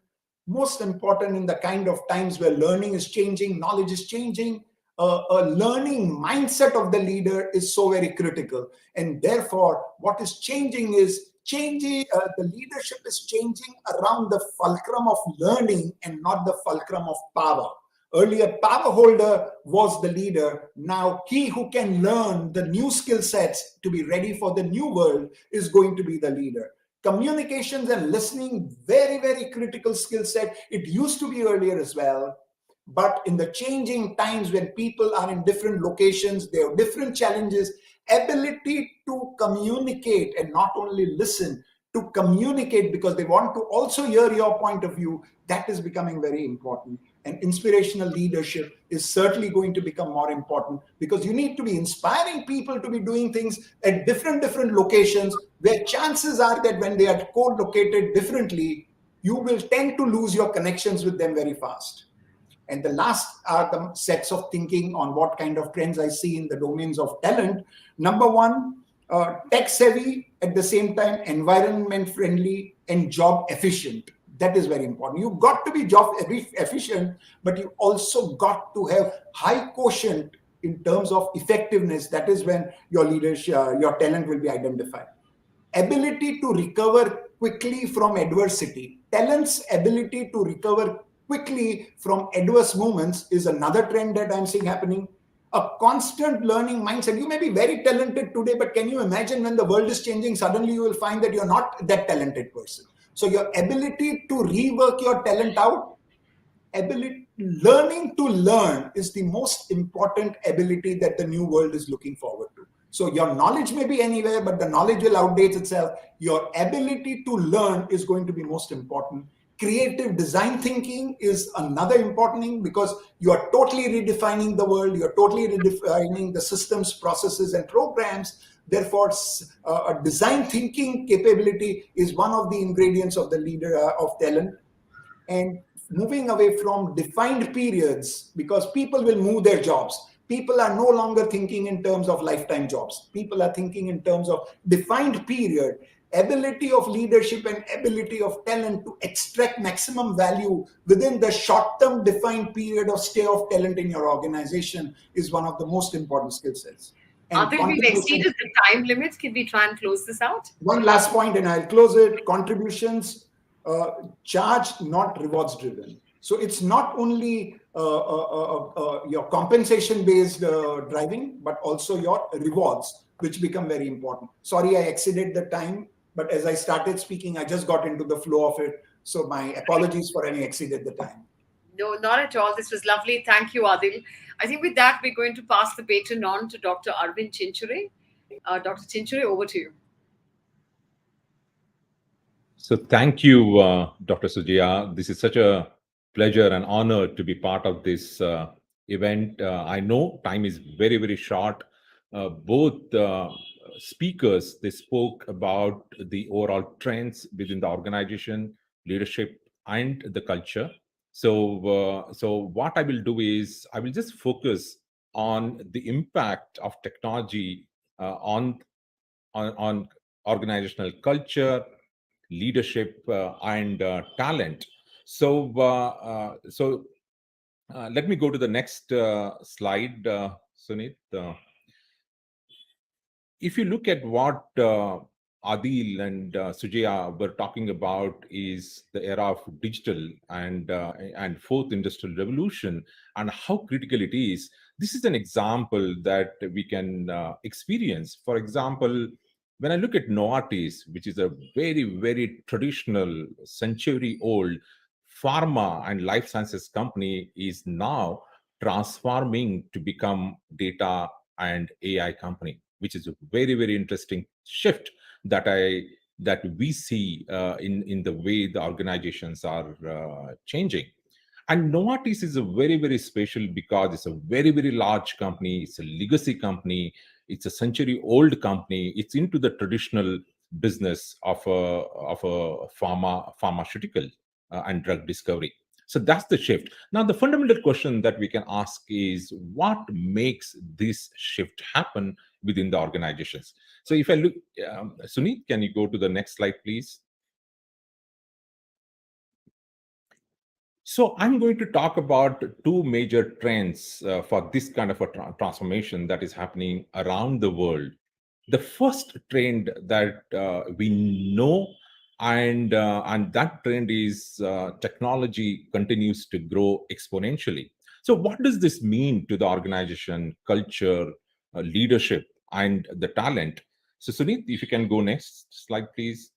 Most important in the kind of times where learning is changing, knowledge is changing, a learning mindset of the leader is so very critical. And therefore, what is changing is the leadership is changing around the fulcrum of learning and not the fulcrum of power. Earlier, power holder was the leader. Now, he who can learn the new skill sets to be ready for the new world is going to be the leader. Communications and listening, very, very critical skill set. It used to be earlier as well. But in the changing times when people are in different locations, they have different challenges, ability to communicate and not only listen, to communicate because they want to also hear your point of view, that is becoming very important. And inspirational leadership is certainly going to become more important, because you need to be inspiring people to be doing things at different locations, where chances are that when they are co-located differently, you will tend to lose your connections with them very fast. And the last are the sets of thinking on what kind of trends I see in the domains of talent. Number one, tech savvy, at the same time environment friendly and job efficient. That is very important. You got to be job efficient, but you also got to have high quotient in terms of effectiveness. That is when your leadership, your talent will be identified. Ability to recover quickly from adversity. Talent's ability to recover quickly from adverse moments is another trend that I'm seeing happening. A constant learning mindset. You may be very talented today, but can you imagine when the world is changing, suddenly you will find that you're not that talented person. So your ability to rework your talent out, learning to learn is the most important ability that the new world is looking forward to. So your knowledge may be anywhere, but the knowledge will outdate itself. Your ability to learn is going to be most important. Creative design thinking is another important thing, because you are totally redefining the world, you're totally redefining the systems, processes, and programs. Therefore, a design thinking capability is one of the ingredients of the leader of talent. And moving away from defined periods, because people will move their jobs. People are no longer thinking in terms of lifetime jobs. People are thinking in terms of defined period. Ability of leadership and ability of talent to extract maximum value within the short term defined period of stay of talent in your organization is one of the most important skill sets. And Adil, we've contribution. exceeded the time limits. Can we try and close this out? One last point, and I'll close it. Contributions, uh, charge, not rewards driven. So it's not only your compensation based driving, but also your rewards, which become very important. Sorry, I exceeded the time, but as I started speaking, I just got into the flow of it. So my apologies for any exceeded the time. No, not at all. This was lovely. Thank you, Adil. I think with that, we're going to pass the baton on to Dr. Arvind Chinchure. Dr. Chinchure, over to you. So thank you, Dr. Sujaya. This is such a pleasure and honor to be part of this event. I know time is very, very short. Both speakers, they spoke about the overall trends within the organization, leadership, and the culture. So what I will do is I will just focus on the impact of technology on organizational culture, leadership, and talent. So let me go to the next slide, Sunit. If you look at what Adil and Sujaya were talking about, is the era of digital and fourth industrial revolution and how critical it is. This is an example that we can experience. For example, when I look at Novartis, which is a very, very traditional, century-old pharma and life sciences company, is now transforming to become data and AI company, which is a very, very interesting shift that we see in the way the organizations are changing. And Novartis is a very, very special because it's a very, very large company. It's a legacy company. It's a century-old company. It's into the traditional business of a pharmaceutical and drug discovery. So that's the shift. Now, the fundamental question that we can ask is what makes this shift happen within the organizations? So if I look, Sunit, can you go to the next slide, please? So I'm going to talk about two major trends for this kind of a transformation that is happening around the world. The first trend that we know, and that trend is technology continues to grow exponentially. So what does this mean to the organization, culture, leadership, and the talent? So Sunit, if you can go next slide, please.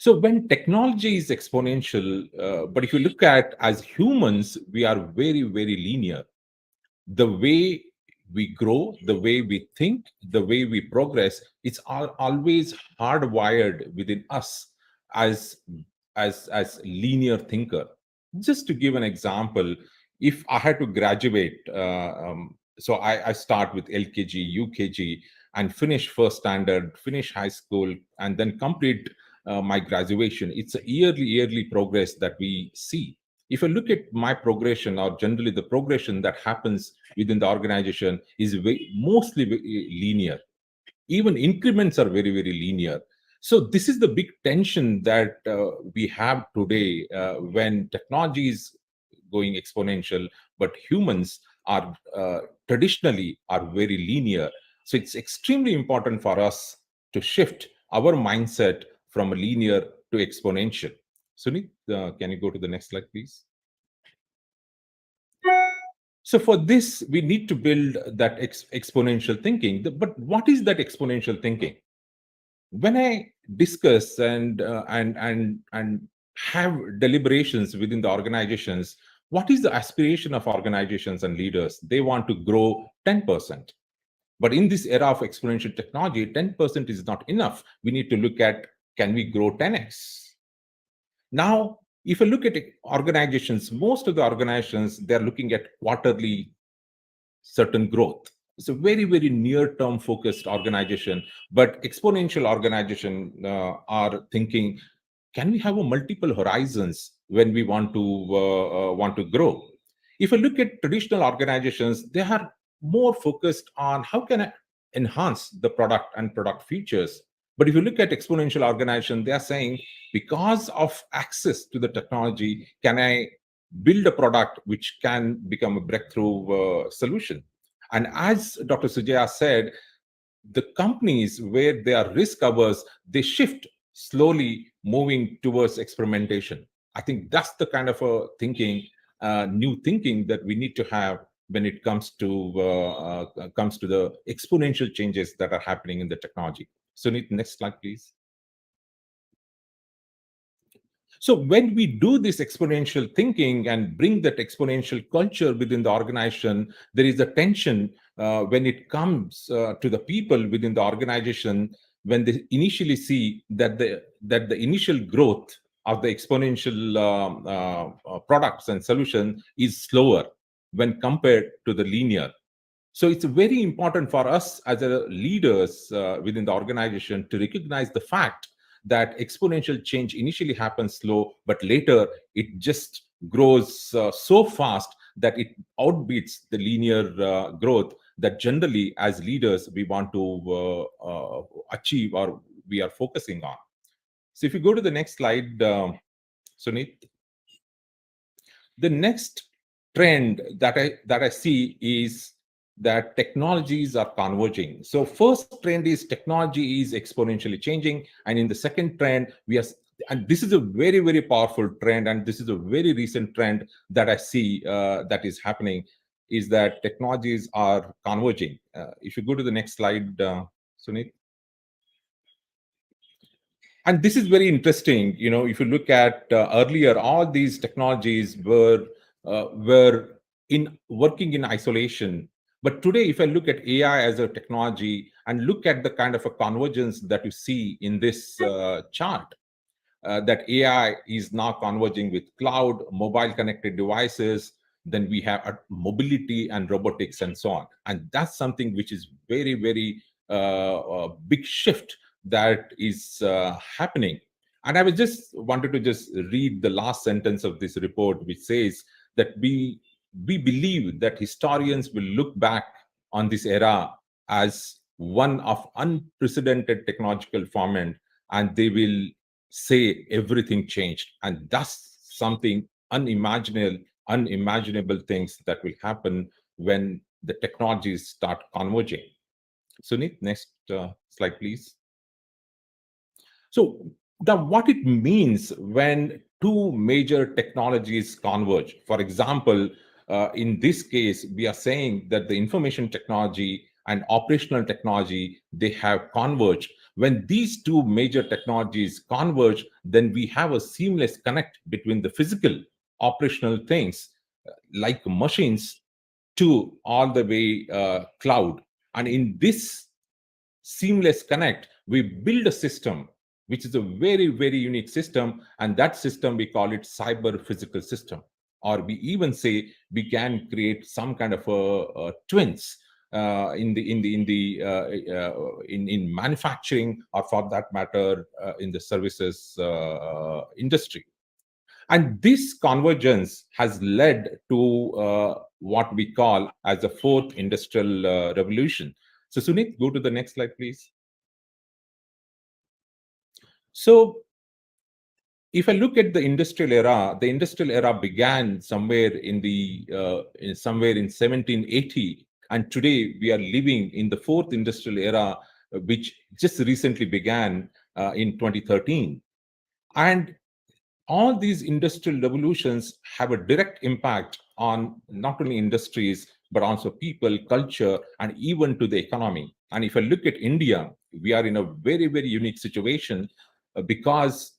So when technology is exponential, but if you look at as humans, we are very, very linear. The way we grow, the way we think, the way we progress, it's always hardwired within us as as linear thinker. Just to give an example, if I had to graduate, so I start with LKG, UKG, and finish first standard, finish high school, and then complete my graduation. It's a yearly progress that we see. If I look at my progression, or generally the progression that happens within the organization, is mostly linear. Even increments are very, very linear. So this is the big tension that we have today when technology is going exponential, but humans are traditionally are very linear. So it's extremely important for us to shift our mindset from a linear to exponential. Sunit, can you go to the next slide, please? So for this, we need to build that exponential thinking. But what is that exponential thinking? When I discuss and have deliberations within the organizations, what is the aspiration of organizations and leaders? They want to grow 10%. But in this era of exponential technology, 10% is not enough. We need to look at, can we grow 10x? Now, if you look at organizations, most of the organizations, they're looking at quarterly certain growth. It's a very, very near-term focused organization, but exponential organization are thinking, can we have a multiple horizons when we want to grow? If you look at traditional organizations, they are more focused on how can I enhance the product and product features. But if you look at exponential organization, they are saying, because of access to the technology, can I build a product which can become a breakthrough solution? And as Dr. Sujaya said, the companies where they are risk averse, they shift slowly, moving towards experimentation. I think that's the kind of a thinking, new thinking that we need to have when it comes to the exponential changes that are happening in the technology. So, next slide, please. So when we do this exponential thinking and bring that exponential culture within the organization, there is a tension when it comes to the people within the organization, when they initially see that the initial growth of the exponential products and solution is slower when compared to the linear. So it's very important for us as a leaders within the organization to recognize the fact that exponential change initially happens slow, but later it just grows so fast that it outbeats the linear growth that generally as leaders we want to achieve or we are focusing on. So if you go to the next slide, Sunit, the next trend that I see is that technologies are converging. So first trend is technology is exponentially changing, and in the second trend we are, and this is a very, very powerful trend, and this is a very recent trend that I see that is happening, is that technologies are converging. If you go to the next slide, Sunit. And this is very interesting. If you look at earlier, all these technologies were in working in isolation. But today, if I look at AI as a technology and look at the kind of a convergence that you see in this chart, that AI is now converging with cloud, mobile connected devices, then we have mobility and robotics and so on. And that's something which is very, very big shift that is happening. And I was just wanted to just read the last sentence of this report, which says that we believe that historians will look back on this era as one of unprecedented technological ferment, and they will say everything changed. And that's something unimaginable things that will happen when the technologies start converging. Sunit, next slide, please. So now what it means when two major technologies converge. For example, in this case, we are saying that the information technology and operational technology, they have converged. When these two major technologies converge, then we have a seamless connect between the physical operational things like machines to all the way cloud. And in this seamless connect, we build a system which is a very, very unique system, and that system we call it cyber physical system, or we even say we can create some kind of a twins in manufacturing, or for that matter in the services industry. And this convergence has led to what we call as the fourth industrial revolution. So Sunit, go to the next slide, please. So if I look at the industrial era began somewhere in 1780, and today we are living in the fourth industrial era, which just recently began in 2013. And all these industrial revolutions have a direct impact on not only industries, but also people, culture, and even to the economy. And if I look at India, we are in a very, very unique situation because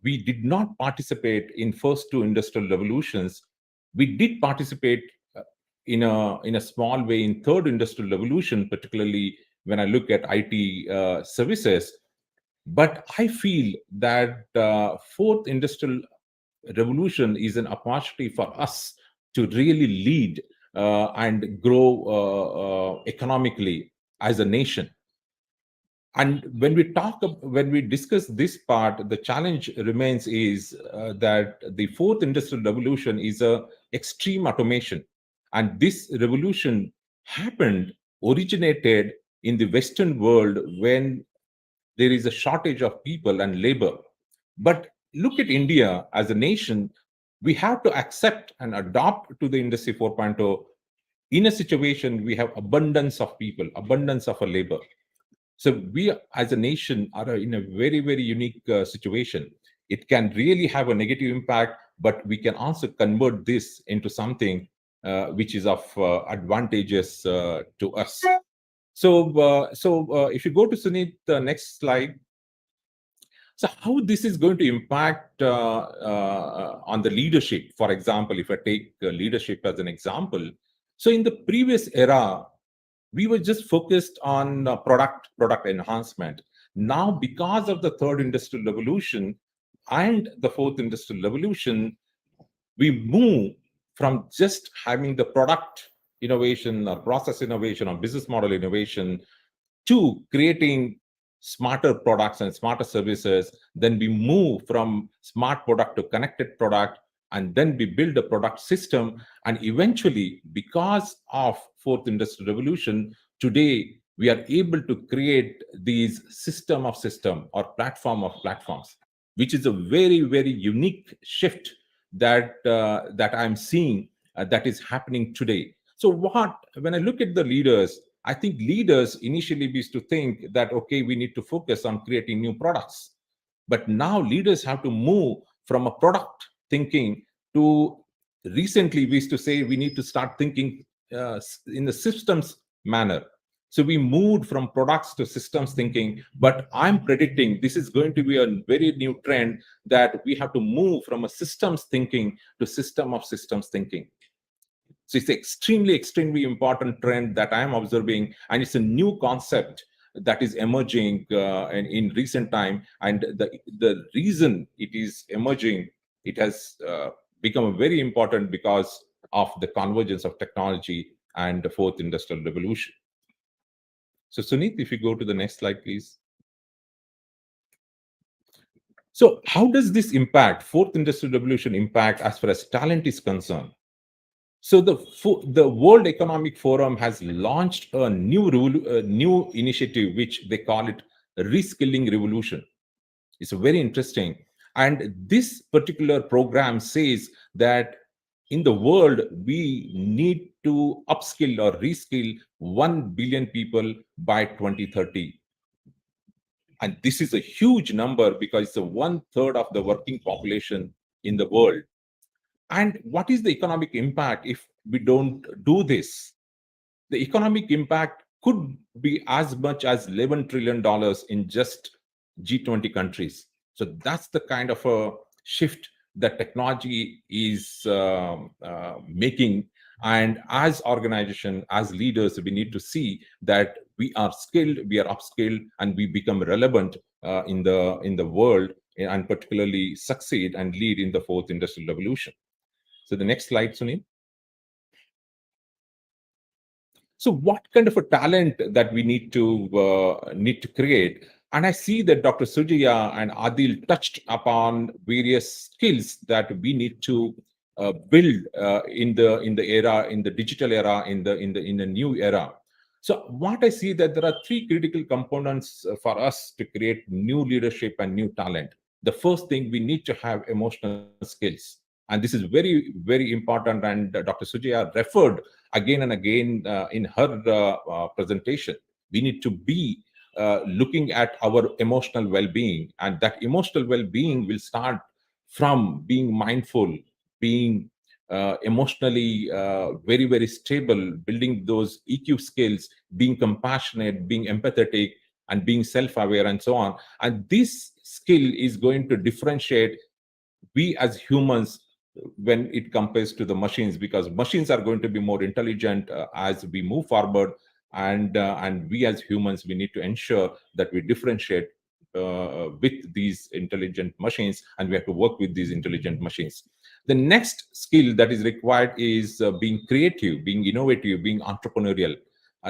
we did not participate in first two industrial revolutions. We did participate in a small way in third industrial revolution, particularly when I look at IT services. But I feel that fourth industrial revolution is an opportunity for us to really lead and grow economically as a nation. And when we discuss this part, the challenge remains is that the fourth industrial revolution is a extreme automation, and this revolution happened originated in the Western world when there is a shortage of people and labor. But look at India as a nation. We have to accept and adopt to the Industry 4.0. In a situation, we have abundance of people, abundance of a labor. So we as a nation are in a very, very unique situation. It can really have a negative impact, but we can also convert this into something which is of advantageous to us. So if you go to Sunit, the next slide. So how this is going to impact on the leadership? For example, if I take leadership as an example, so in the previous era, we were just focused on product enhancement. Now, because of the third industrial revolution and the fourth industrial revolution, we move from just having the product innovation or process innovation or business model innovation to creating smarter products and smarter services. Then we move from smart product to connected product, and then we build a product system. And eventually, because of fourth industrial revolution, today we are able to create these system of system or platform of platforms, which is a very, very unique shift that I'm seeing that is happening today. So what when I look at the leaders, I think leaders initially used to think that, okay, we need to focus on creating new products. But now leaders have to move from a product thinking to, recently we used to say we need to start thinking in the systems manner. So we moved from products to systems thinking, but I'm predicting this is going to be a very new trend, that we have to move from a systems thinking to system of systems thinking. So it's extremely, extremely important trend that I am observing, and it's a new concept that is emerging in recent time. And the reason it is emerging, it has become very important because of the convergence of technology and the fourth industrial revolution. So Sunit, if you go to the next slide, please. So how does this impact, fourth industrial revolution impact as far as talent is concerned? So the World Economic Forum has launched a new initiative, which they call it Reskilling Revolution. It's very interesting. And this particular program says that in the world, we need to upskill or reskill 1 billion people by 2030. And this is a huge number because it's a one-third of the working population in the world. And what is the economic impact if we don't do this? The economic impact could be as much as $11 trillion in just G20 countries. So that's the kind of a shift that technology is making. And as organization, as leaders, we need to see that we are skilled, we are upskilled, and we become relevant in the world, and particularly succeed and lead in the fourth industrial revolution. So the next slide, Sunil. So what kind of a talent that we need to create? And I see that Dr. Sujaya and Adil touched upon various skills that we need to build in the era, in the digital era, in the new era. So what I see that there are three critical components for us to create new leadership and new talent. The first thing, we need to have emotional skills. And this is very, very important. And Dr. Sujaya referred again and again in her presentation. We need to be looking at our emotional well-being, and that emotional well-being will start from being mindful, being emotionally very, very stable, building those EQ skills, being compassionate, being empathetic, and being self-aware, and so on. And this skill is going to differentiate we as humans when it compares to the machines, because machines are going to be more intelligent as we move forward, and we as humans, we need to ensure that we differentiate with these intelligent machines, and we have to work with these intelligent machines. The next skill that is required is being creative, being innovative, being entrepreneurial.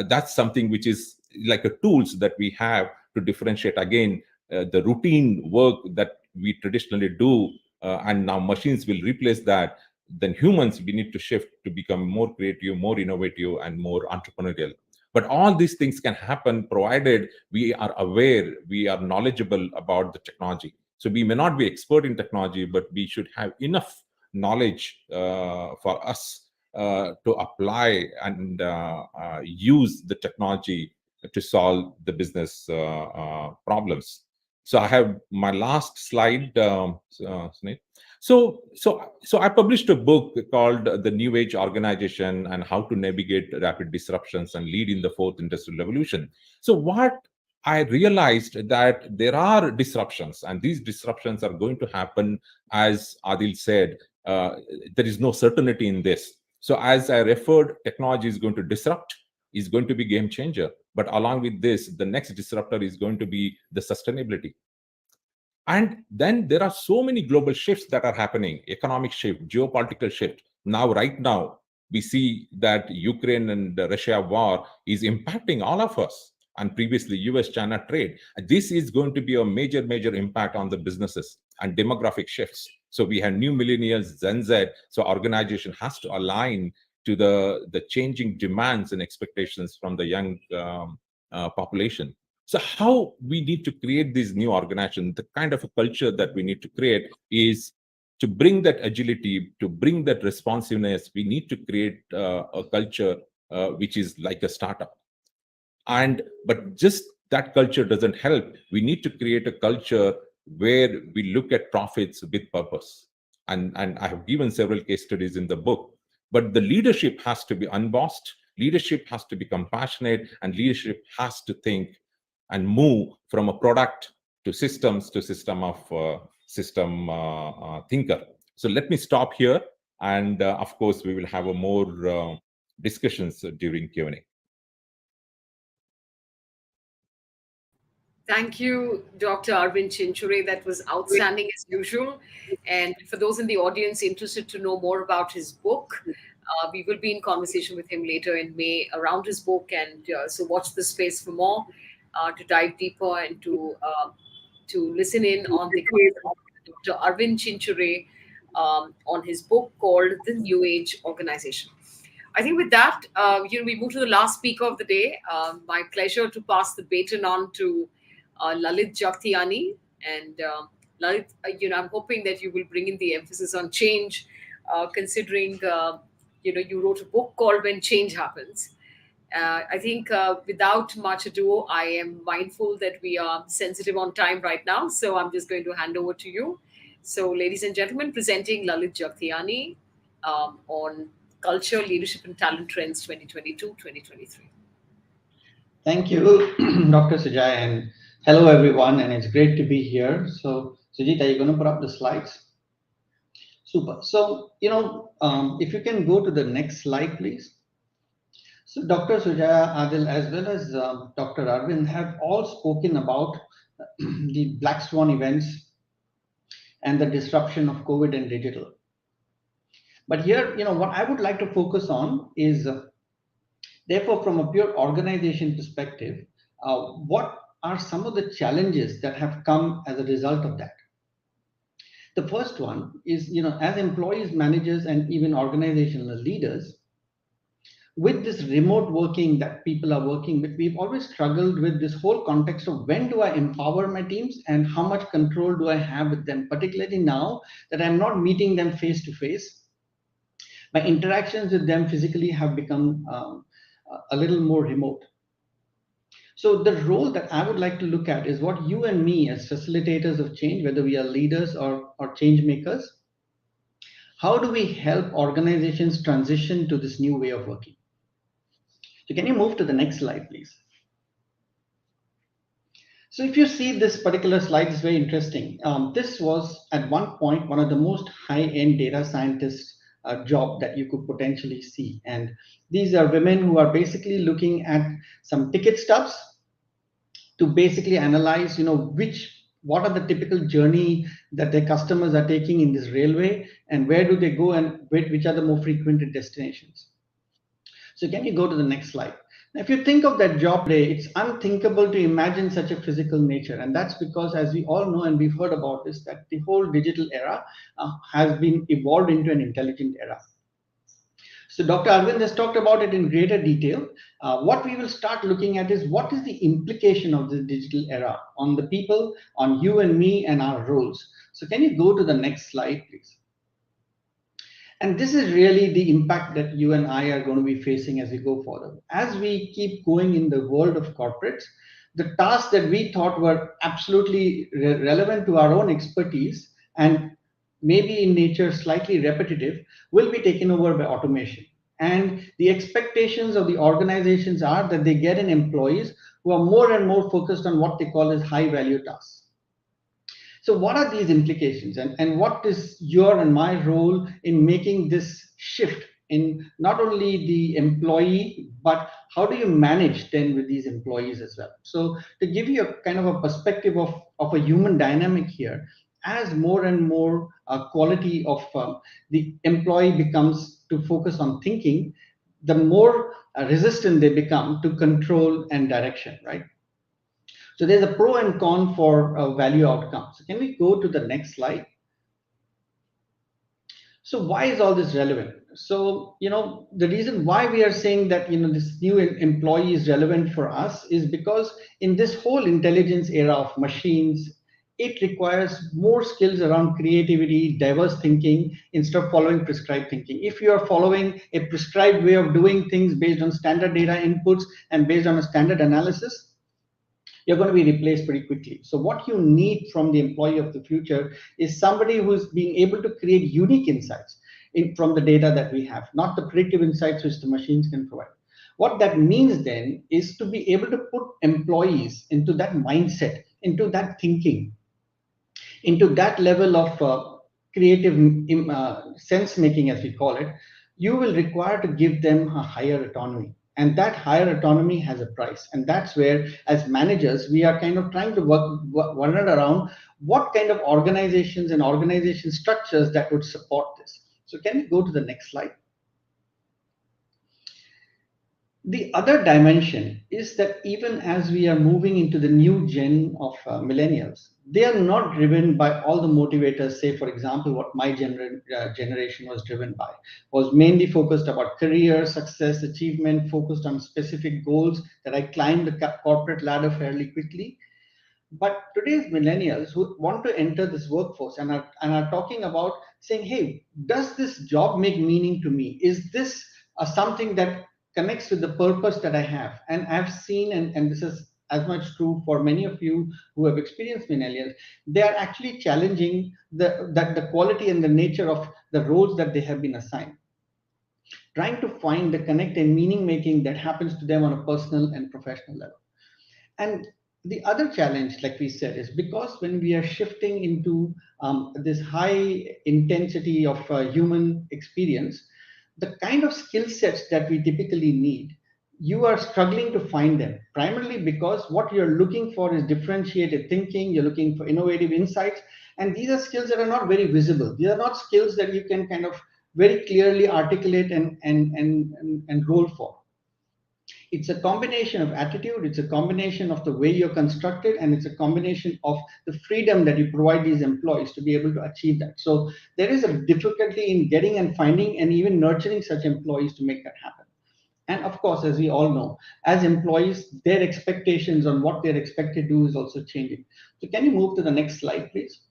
That's something which is like a tools that we have to differentiate again the routine work that we traditionally do, and now machines will replace that. Then humans, we need to shift to become more creative, more innovative, and more entrepreneurial. But all these things can happen provided we are aware, we are knowledgeable about the technology. So we may not be expert in technology, but we should have enough knowledge for us to apply and use the technology to solve the business problems. So I have my last slide, Sunil. So I published a book called The New Age Organization and How to Navigate Rapid Disruptions and Lead in the Fourth Industrial Revolution. So what I realized that there are disruptions, and these disruptions are going to happen, as Adil said. There is no certainty in this. So as I referred, technology is going to disrupt, is going to be game changer. But along with this, the next disruptor is going to be the sustainability. And then there are so many global shifts that are happening: economic shift, geopolitical shift. Now, right now, we see that Ukraine and the Russia war is impacting all of us. And previously, US China trade. This is going to be a major, major impact on the businesses and demographic shifts. So we have new millennials, Gen Z. So organization has to align to the changing demands and expectations from the young population. So how we need to create these new organizations, the kind of a culture that we need to create is to bring that agility, to bring that responsiveness. We need to create a culture which is like a startup. And but just that culture doesn't help. We need to create a culture where we look at profits with purpose. And I have given several case studies in the book. But the leadership has to be unbossed, leadership has to be compassionate, and leadership has to think and move from a product to system of system thinker. So let me stop here, and of course we will have a more discussions during Q&A. Thank you, Dr. Arvind Chinchure. That was outstanding as usual. And for those in the audience interested to know more about his book, we will be in conversation with him later in May around his book. And so watch the space for more to dive deeper and to listen in on the Dr. Arvind Chinchure on his book called The New Age Organization. I think with that, we move to the last speaker of the day. My pleasure to pass the baton on to Lalit Jagtiani. And Lalit, I'm hoping that you will bring in the emphasis on change, considering, you wrote a book called When Change Happens. I think without much ado, I am mindful that we are sensitive on time right now. So I'm just going to hand over to you. So, ladies and gentlemen, presenting Lalit Jagtiani on Culture, Leadership and Talent Trends 2022-2023. Thank you, Dr. Sujay, and hello everyone, and it's great to be here. So, Sujit, are you going to put up the slides? Super. So, if you can go to the next slide, please. So, Dr. Sujaya, Adil, as well as Dr. Arvind have all spoken about the Black Swan events and the disruption of COVID and digital. But here, what I would like to focus on is therefore, from a pure organization perspective, what are some of the challenges that have come as a result of that? The first one is, as employees, managers, and even organizational leaders, with this remote working that people are working with, we've always struggled with this whole context of when do I empower my teams and how much control do I have with them, particularly now that I'm not meeting them face to face. My interactions with them physically have become a little more remote. So the role that I would like to look at is what you and me as facilitators of change, whether we are leaders or change makers, how do we help organizations transition to this new way of working? So can you move to the next slide, please? So if you see this particular slide, is very interesting. This was at one point one of the most high-end data scientist job that you could potentially see. And these are women who are basically looking at some ticket stubs to basically analyze, what are the typical journey that their customers are taking in this railway, and where do they go, and which are the more frequented destinations. So can you go to the next slide? Now, if you think of that job today, it's unthinkable to imagine such a physical nature. And that's because, as we all know, and we've heard about this, that the whole digital era has been evolved into an intelligent era. So Dr. Arvind has talked about it in greater detail. What we will start looking at is what is the implication of this digital era on the people, on you and me and our roles. So can you go to the next slide, please? And this is really the impact that you and I are going to be facing as we go forward. As we keep going in the world of corporates, the tasks that we thought were absolutely relevant to our own expertise and maybe in nature slightly repetitive will be taken over by automation. And the expectations of the organizations are that they get in employees who are more and more focused on what they call as high value tasks. So what are these implications, and what is your and my role in making this shift in not only the employee, but how do you manage then with these employees as well? So to give you a kind of a perspective of a human dynamic here, as more and more quality of the employee becomes to focus on thinking, the more resistant they become to control and direction, right? So there's a pro and con for value outcomes. So can we go to the next slide? So why is all this relevant? So, the reason why we are saying that, this new employee is relevant for us is because in this whole intelligence era of machines, it requires more skills around creativity, diverse thinking, instead of following prescribed thinking. If you are following a prescribed way of doing things based on standard data inputs and based on a standard analysis, you're going to be replaced pretty quickly. So what you need from the employee of the future is somebody who's being able to create unique insights from the data that we have, not the predictive insights which the machines can provide. What that means then is to be able to put employees into that mindset, into that thinking, into that level of creative sense making, as we call it. You will require to give them a higher autonomy, and that higher autonomy has a price. And that's where, as managers, we are kind of trying to wonder around what kind of organizations and organization structures that would support this. So can we go to the next slide? The other dimension is that even as we are moving into the new gen of millennials, they are not driven by all the motivators. Say, for example, what my generation was driven by, was mainly focused about career, success, achievement, focused on specific goals that I climbed the corporate ladder fairly quickly. But today's millennials who want to enter this workforce and are talking about saying, hey, does this job make meaning to me? Is this something that connects with the purpose that I have? And I've seen, and this is as much true for many of you who have experienced millennials, they are actually challenging the quality and the nature of the roles that they have been assigned, trying to find the connect and meaning making that happens to them on a personal and professional level. And the other challenge, like we said, is because when we are shifting into this high intensity of human experience, the kind of skill sets that we typically need, you are struggling to find them, primarily because what you're looking for is differentiated thinking, you're looking for innovative insights, and these are skills that are not very visible. These are not skills that you can kind of very clearly articulate and roll for. It's a combination of attitude, it's a combination of the way you're constructed, and it's a combination of the freedom that you provide these employees to be able to achieve that. So there is a difficulty in getting and finding and even nurturing such employees to make that happen. And of course, as we all know, as employees, their expectations on what they're expected to do is also changing. So can you move to the next slide, please?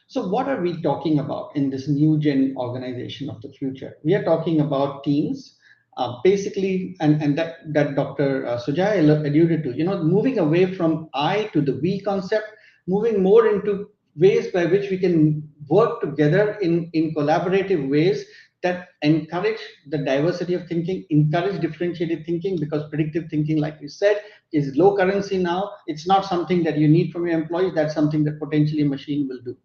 So what are we talking about in this new gen organization of the future? We are talking about teams, basically, and that Dr. Sujay alluded to, moving away from I to the we concept, moving more into ways by which we can work together in collaborative ways that encourage the diversity of thinking, encourage differentiated thinking, because predictive thinking, like we said, is low currency now. It's not something that you need from your employees. That's something that potentially a machine will do.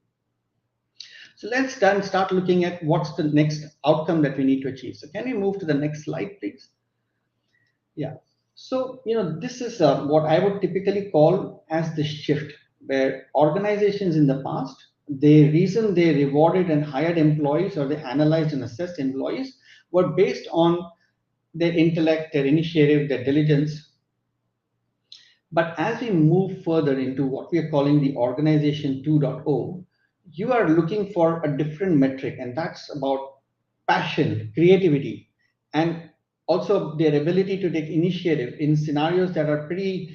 So let's then start looking at what's the next outcome that we need to achieve. So can we move to the next slide, please? Yeah. So, this is what I would typically call as the shift, where organizations in the past, the reason they rewarded and hired employees, or they analyzed and assessed employees, were based on their intellect, their initiative, their diligence. But as we move further into what we are calling the organization 2.0, you are looking for a different metric, and that's about passion, creativity, and also their ability to take initiative in scenarios that are pretty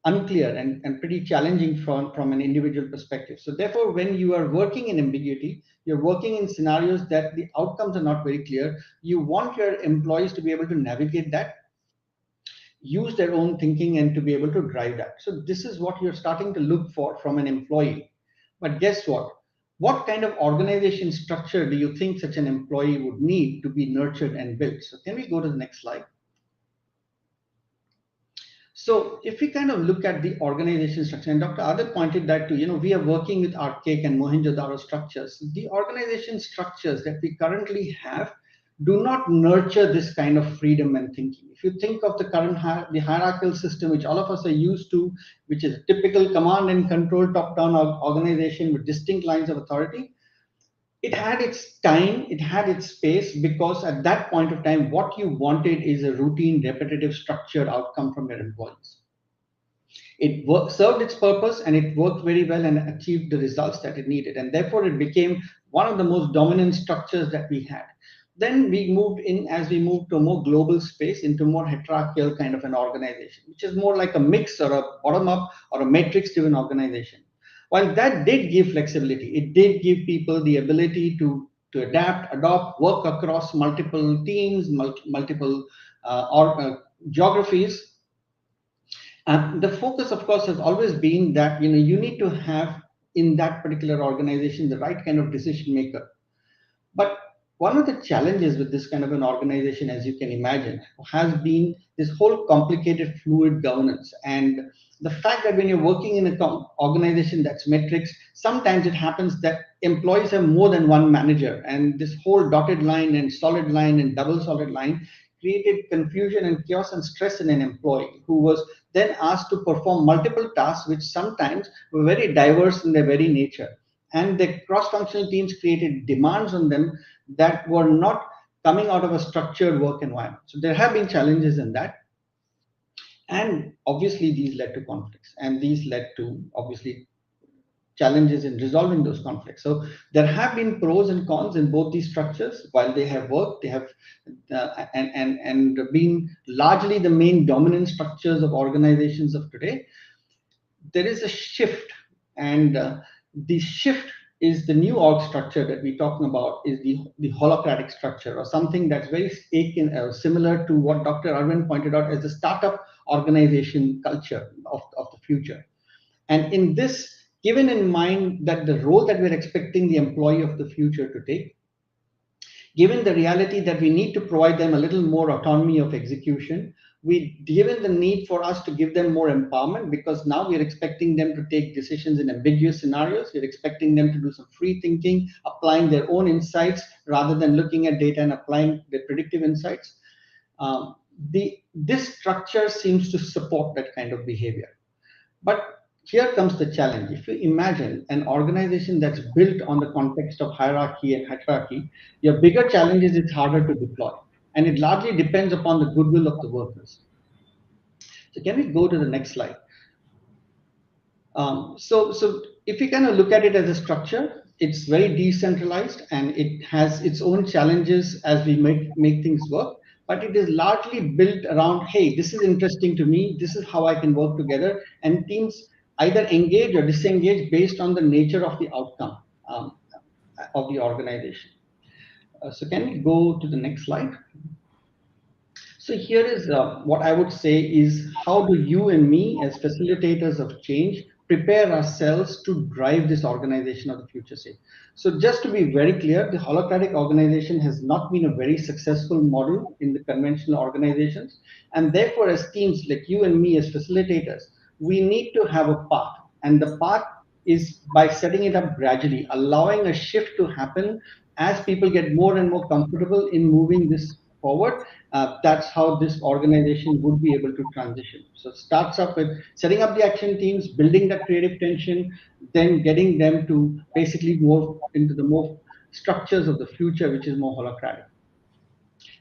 unclear and pretty challenging from an individual perspective. So therefore, when you are working in ambiguity, you're working in scenarios that the outcomes are not very clear. You want your employees to be able to navigate that, use their own thinking, and to be able to drive that. So this is what you're starting to look for from an employee. But guess what? What kind of organization structure do you think such an employee would need to be nurtured and built? So can we go to the next slide? So if we kind of look at the organization structure, and Dr. Adil pointed that to, we are working with archaic and Mohenjo-daro structures. The organization structures that we currently have do not nurture this kind of freedom and thinking. If you think of the current the hierarchical system, which all of us are used to, which is a typical command and control top-down organization with distinct lines of authority, it had its time, it had its space, because at that point of time, what you wanted is a routine, repetitive, structured outcome from your employees. It served its purpose, and it worked very well and achieved the results that it needed. And therefore, it became one of the most dominant structures that we had. Then we moved in, as we moved to a more global space, into more hierarchical kind of an organization, which is more like a mix or a bottom-up or a matrix-driven organization. While that did give flexibility, it did give people the ability to adapt, adopt, work across multiple teams, multiple geographies. The focus, of course, has always been that you need to have in that particular organization the right kind of decision maker. But one of the challenges with this kind of an organization, as you can imagine, has been this whole complicated fluid governance. And the fact that when you're working in an organization that's metrics, sometimes it happens that employees have more than one manager. And this whole dotted line and solid line and double solid line created confusion and chaos and stress in an employee who was then asked to perform multiple tasks, which sometimes were very diverse in their very nature. And the cross-functional teams created demands on them that were not coming out of a structured work environment. So there have been challenges in that. And obviously, these led to conflicts, and these led to, obviously, challenges in resolving those conflicts. So there have been pros and cons in both these structures. While they have worked, they have and been largely the main dominant structures of organizations of today. There is a shift, and the shift is the new org structure that we're talking about, is the holocratic structure, or something that's very similar to what Dr. Arvind pointed out as the startup organization culture of the future. And in this, given in mind that the role that we're expecting the employee of the future to take, given the reality that we need to provide them a little more autonomy of execution, given the need for us to give them more empowerment, because now we're expecting them to take decisions in ambiguous scenarios. We're expecting them to do some free thinking, applying their own insights rather than looking at data and applying the predictive insights. This structure seems to support that kind of behavior. But here comes the challenge. If you imagine an organization that's built on the context of hierarchy and hierarchy, your bigger challenge is it's harder to deploy. And it largely depends upon the goodwill of the workers. So can we go to the next slide? So if you kind of look at it as a structure, it's very decentralized, and it has its own challenges as we make things work. But it is largely built around, hey, this is interesting to me, this is how I can work together, and teams either engage or disengage based on the nature of the outcome of the organization. So can we go to the next slide? So here is what I would say is, how do you and me as facilitators of change prepare ourselves to drive this organization of the future state. So just to be very clear, the holocratic organization has not been a very successful model in the conventional organizations. And therefore, as teams like you and me as facilitators, we need to have a path. And the path is by setting it up gradually, allowing a shift to happen as people get more and more comfortable in moving this forward. That's how this organization would be able to transition. So it starts up with setting up the action teams, building that creative tension, then getting them to basically move into the more structures of the future, which is more holocratic.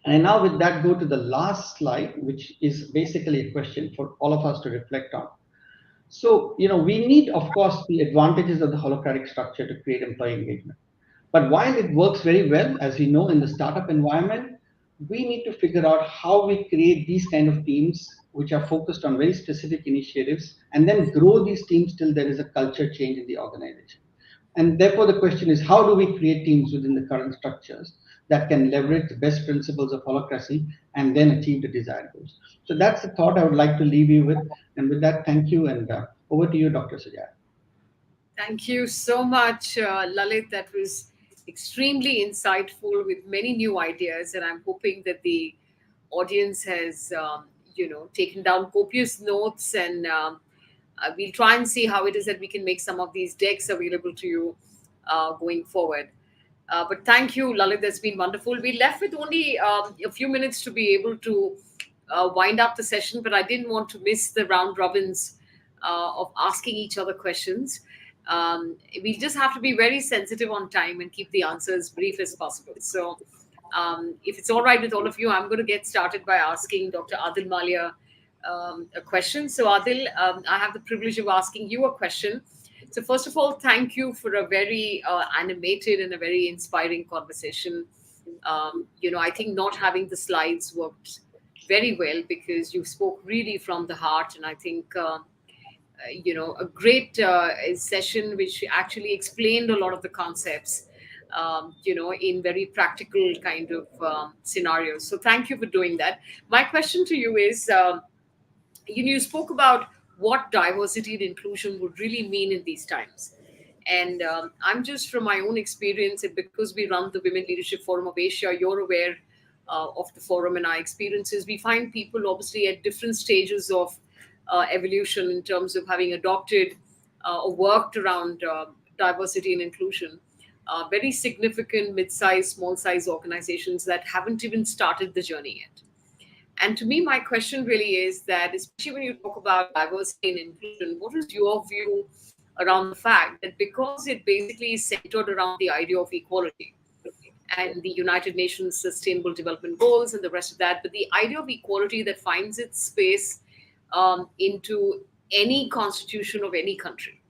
And I now with that go to the last slide, which is basically a question for all of us to reflect on. So, we need, of course, the advantages of the holocratic structure to create employee engagement. But while it works very well, as we know, in the startup environment, we need to figure out how we create these kind of teams which are focused on very specific initiatives and then grow these teams till there is a culture change in the organization. And therefore, the question is, how do we create teams within the current structures that can leverage the best principles of holacracy and then achieve the desired goals? So that's the thought I would like to leave you with. And with that, thank you. And over to you, Dr. Sajai. Thank you so much, Lalit. That was extremely insightful with many new ideas, and I'm hoping that the audience has, taken down copious notes, and we'll try and see how it is that we can make some of these decks available to you going forward. But thank you, Lalit. That's been wonderful. We left with only a few minutes to be able to wind up the session, but I didn't want to miss the round robins of asking each other questions. We just have to be very sensitive on time and keep the answers brief as possible. So, if it's all right with all of you, I'm going to get started by asking Dr. Adil Malia a question. So, Adil, I have the privilege of asking you a question. So, first of all, thank you for a very animated and a very inspiring conversation. I think not having the slides worked very well because you spoke really from the heart, and I think. A great session which actually explained a lot of the concepts, in very practical kind of scenarios. So thank you for doing that. My question to you is, you spoke about what diversity and inclusion would really mean in these times. And I'm just from my own experience, and because we run the Women Leadership Forum of Asia, you're aware of the forum and our experiences. We find people obviously at different stages of evolution in terms of having adopted or worked around diversity and inclusion. Very significant mid-sized, small-sized organizations that haven't even started the journey yet. And to me, my question really is that, especially when you talk about diversity and inclusion, what is your view around the fact that because it basically is centered around the idea of equality and the United Nations Sustainable Development Goals and the rest of that, but the idea of equality that finds its space into any constitution of any country.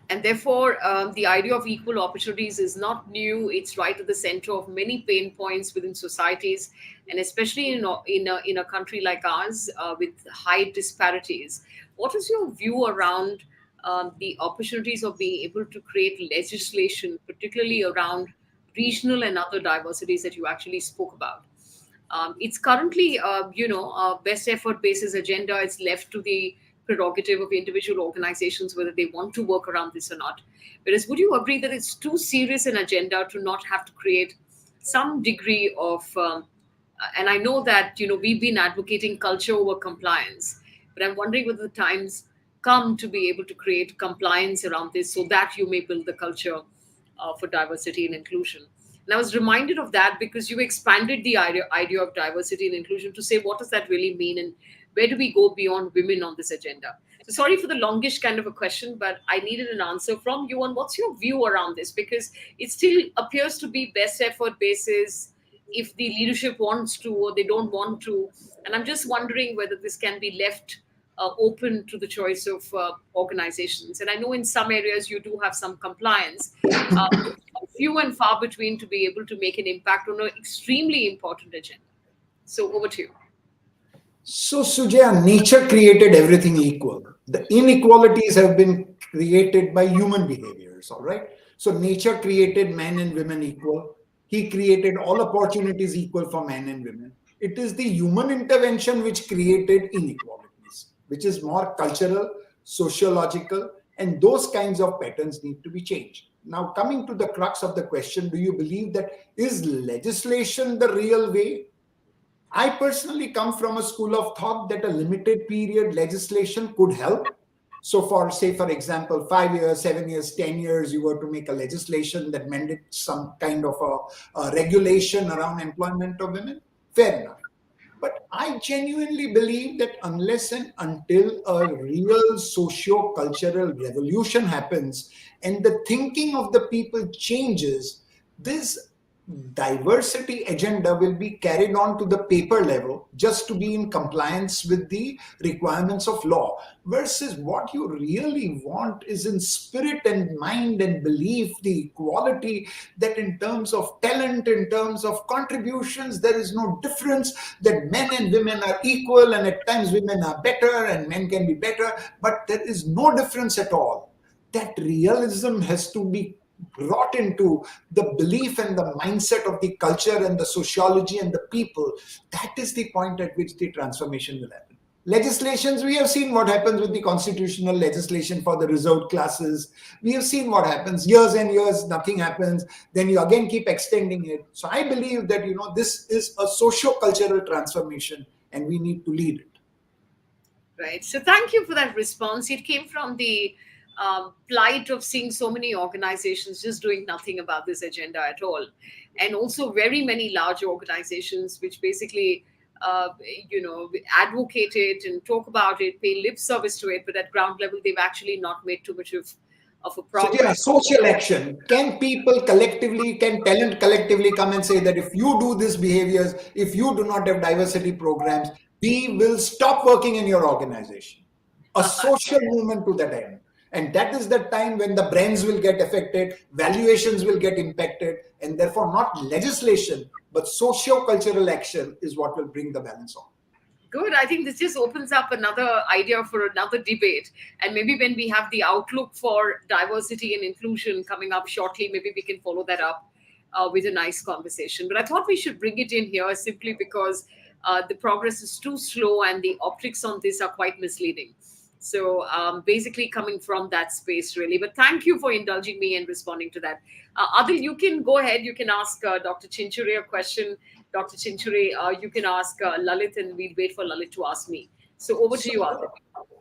And therefore, the idea of equal opportunities is not new. It's right at the center of many pain points within societies, and especially in a country like ours with high disparities. What is your view around the opportunities of being able to create legislation, particularly around regional and other diversities that you actually spoke about? It's currently, a best effort basis agenda. It's left to the prerogative of individual organizations whether they want to work around this or not. Whereas, would you agree that it's too serious an agenda to not have to create some degree of, and I know that, we've been advocating culture over compliance, but I'm wondering whether the times come to be able to create compliance around this so that you may build the culture for diversity and inclusion. And I was reminded of that because you expanded the idea of diversity and inclusion to say, what does that really mean? And where do we go beyond women on this agenda? So sorry for the longish kind of a question, but I needed an answer from you on what's your view around this, because it still appears to be best effort basis if the leadership wants to or they don't want to. And I'm just wondering whether this can be left open to the choice of organizations. And I know in some areas you do have some compliance, few and far between to be able to make an impact on an extremely important agenda. So over to you. So, Sujaya, nature created everything equal. The inequalities have been created by human behaviors, all right? So, nature created men and women equal. He created all opportunities equal for men and women. It is the human intervention which created inequalities, which is more cultural. sociological, and those kinds of patterns need to be changed. Now, coming to the crux of the question, do you believe that is legislation the real way? I personally come from a school of thought that a limited period legislation could help. So, for say, for example, 5 years, 7 years, 10 years, you were to make a legislation that mandated some kind of a regulation around employment of women. Fair enough. But I genuinely believe that unless and until a real socio-cultural revolution happens and the thinking of the people changes, this diversity agenda will be carried on to the paper level just to be in compliance with the requirements of law, versus what you really want is in spirit and mind and belief the equality, that in terms of talent, in terms of contributions, there is no difference, that men and women are equal, and at times women are better and men can be better, but there is no difference at all. That realism has to be brought into the belief and the mindset of the culture and the sociology and the people. That is the point at which the transformation will happen. Legislations, we have seen what happens with the constitutional legislation for the reserved classes. We have seen what happens, years and years, nothing happens. Then you again keep extending it. So I believe that, this is a socio-cultural transformation and we need to lead it. Right. So thank you for that response. It came from the plight of seeing so many organizations just doing nothing about this agenda at all. And also very many large organizations which basically, advocate it and talk about it, pay lip service to it, but at ground level, they've actually not made too much of a So, progress. social action. Can people collectively, can talent collectively come and say that if you do these behaviors, if you do not have diversity programs, we will stop working in your organization? A social movement to that end. And that is the time when the brands will get affected, valuations will get impacted, and therefore not legislation, but socio-cultural action is what will bring the balance on. Good. I think this just opens up another idea for another debate. And maybe when we have the outlook for diversity and inclusion coming up shortly, maybe we can follow that up with a nice conversation. But I thought we should bring it in here simply because the progress is too slow and the optics on this are quite misleading. So basically coming from that space, really. But thank you for indulging me and responding to that. Adil, you can go ahead. You can ask Dr. Chinchure a question. Dr. Chinchure, you can ask Lalit, and we'll wait for Lalit to ask me. So over to you, Adil.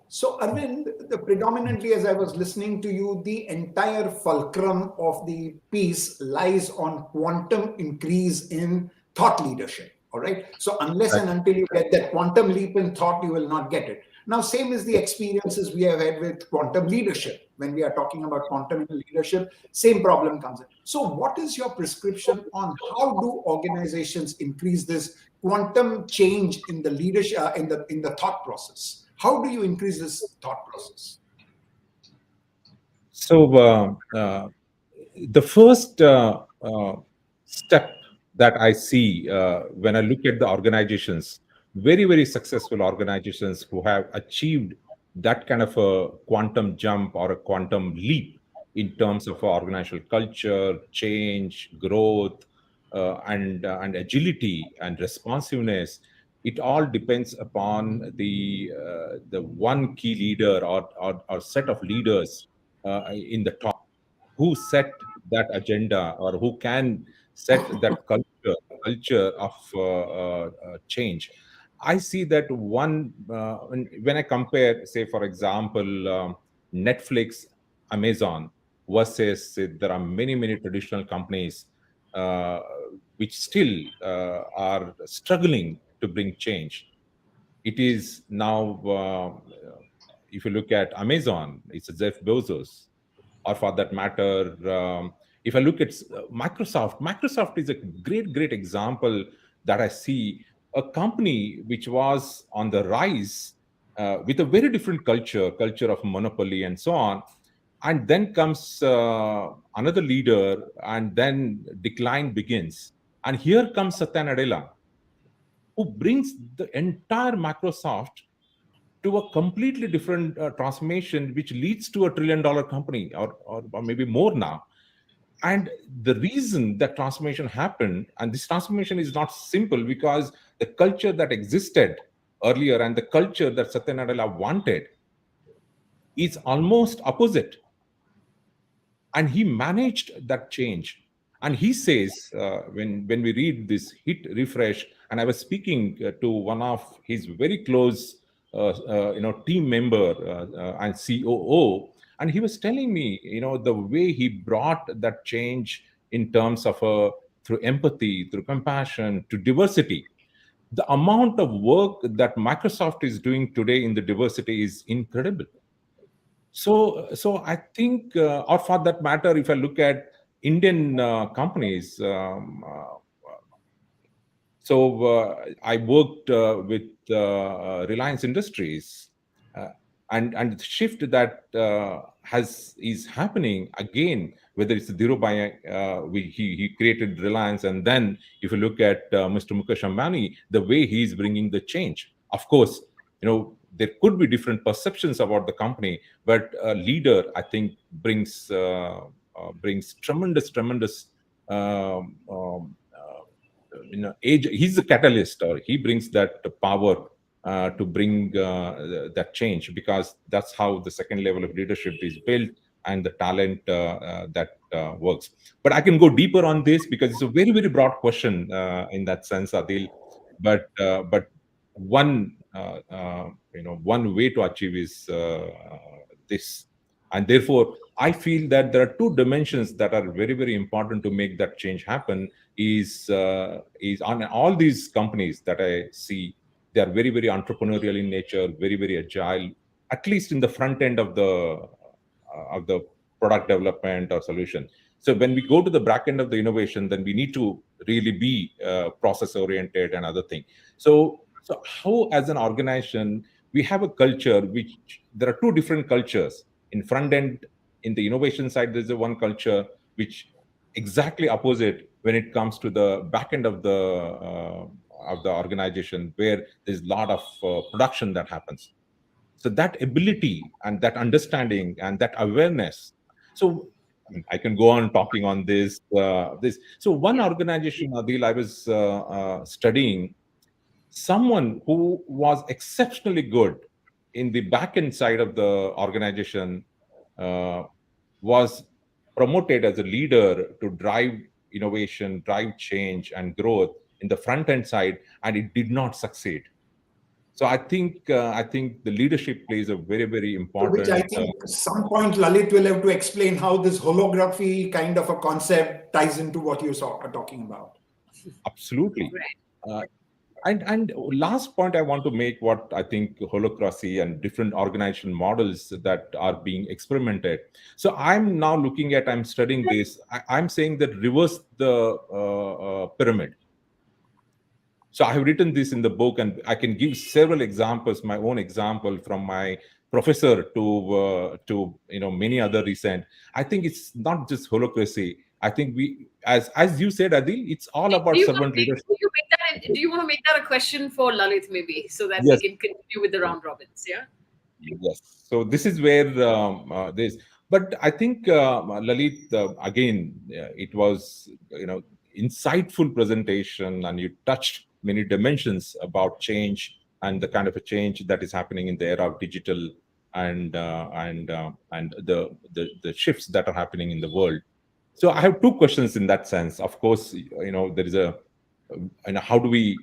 So, Arvind, predominantly as I was listening to you, the entire fulcrum of the piece lies on quantum increase in thought leadership. All right. So, unless and until you get that quantum leap in thought, you will not get it. Now, same is the experiences we have had with quantum leadership. When we are talking about quantum leadership, same problem comes in. So, what is your prescription on how do organizations increase this quantum change in the leadership, in the thought process? How do you increase this thought process? So the first step that I see when I look at the organizations, very, very successful organizations who have achieved that kind of a quantum jump or a quantum leap in terms of organizational culture, change, growth, and agility and responsiveness. It all depends upon the one key leader or set of leaders in the top who set that agenda or who can set that culture of change. I see that one when I compare, say, for example, Netflix, Amazon versus there are many traditional companies uh, which still are struggling to bring change. It is now, if you look at Amazon, it's Jeff Bezos, or for that matter, if I look at Microsoft is a great example that I see, a company which was on the rise with a very different culture of monopoly and so on. And then comes another leader, and then decline begins. And here comes Satya Nadella, who brings the entire Microsoft to a completely different transformation, which leads to $1 trillion company, or maybe more now. And the reason that transformation happened, and this transformation is not simple, because the culture that existed earlier and the culture that Satya Nadella wanted is almost opposite, and he managed that change. And he says, when we read this hit refresh, and I was speaking to one of his very close team member and COO, and he was telling me, the way he brought that change in terms of through empathy, through compassion, to diversity. The amount of work that Microsoft is doing today in the diversity is incredible. So I think, or for that matter, if I look at Indian companies, I worked with Reliance Industries, uh, and the shift that is happening again. Whether it's Dhirubhai, he created Reliance, and then if you look at Mr. Mukesh Ambani, the way he's bringing the change. Of course, there could be different perceptions about the company, but a leader, I think, brings tremendous age. He's the catalyst, or he brings that power to bring that change, because that's how the second level of leadership is built, and the talent that works. But I can go deeper on this, because it's a very very broad question in that sense, Adil. But one one way to achieve is this. And therefore I feel that there are two dimensions that are very very important to make that change happen. Is on all these companies that I see, they are very very entrepreneurial in nature, very very agile, at least in the front end of the product development or solution. So when we go to the back end of the innovation, then we need to really be process oriented and other thing. So how, as an organization, we have a culture which, there are two different cultures in front end. In the innovation side, there's a one culture which exactly opposite when it comes to the back end of the organization, where there's a lot of production that happens. So that ability and that understanding and that awareness. So I mean, I can go on talking on this. So one organization, Adil, I was studying, someone who was exceptionally good in the back end side of the organization uh, was promoted as a leader to drive innovation, drive change and growth in the front end side, and it did not succeed. So I think the leadership plays a very very So which I important. think some point Lalit will have to explain how this holography kind of a concept ties into what you are talking about. Absolutely. Right. Uh, and last point I want to make, what I think holacracy and different organization models that are being experimented. So I'm studying this. I'm saying that reverse the pyramid. So I have written this in the book, and I can give several examples, my own example from my professor to many other recent. I think it's not just holacracy. I think we, as you said, Adil, it's all Do about you want to servant make, leadership. do you want to make that a question for Lalit, maybe, so that we Yes. can continue with the round robins? Yeah. Yes. So this is where this. But I think Lalit, again, it was insightful presentation, and you touched many dimensions about change and the kind of a change that is happening in the era of digital, and the shifts that are happening in the world. So I have two questions in that sense. Of course, there is a and how do we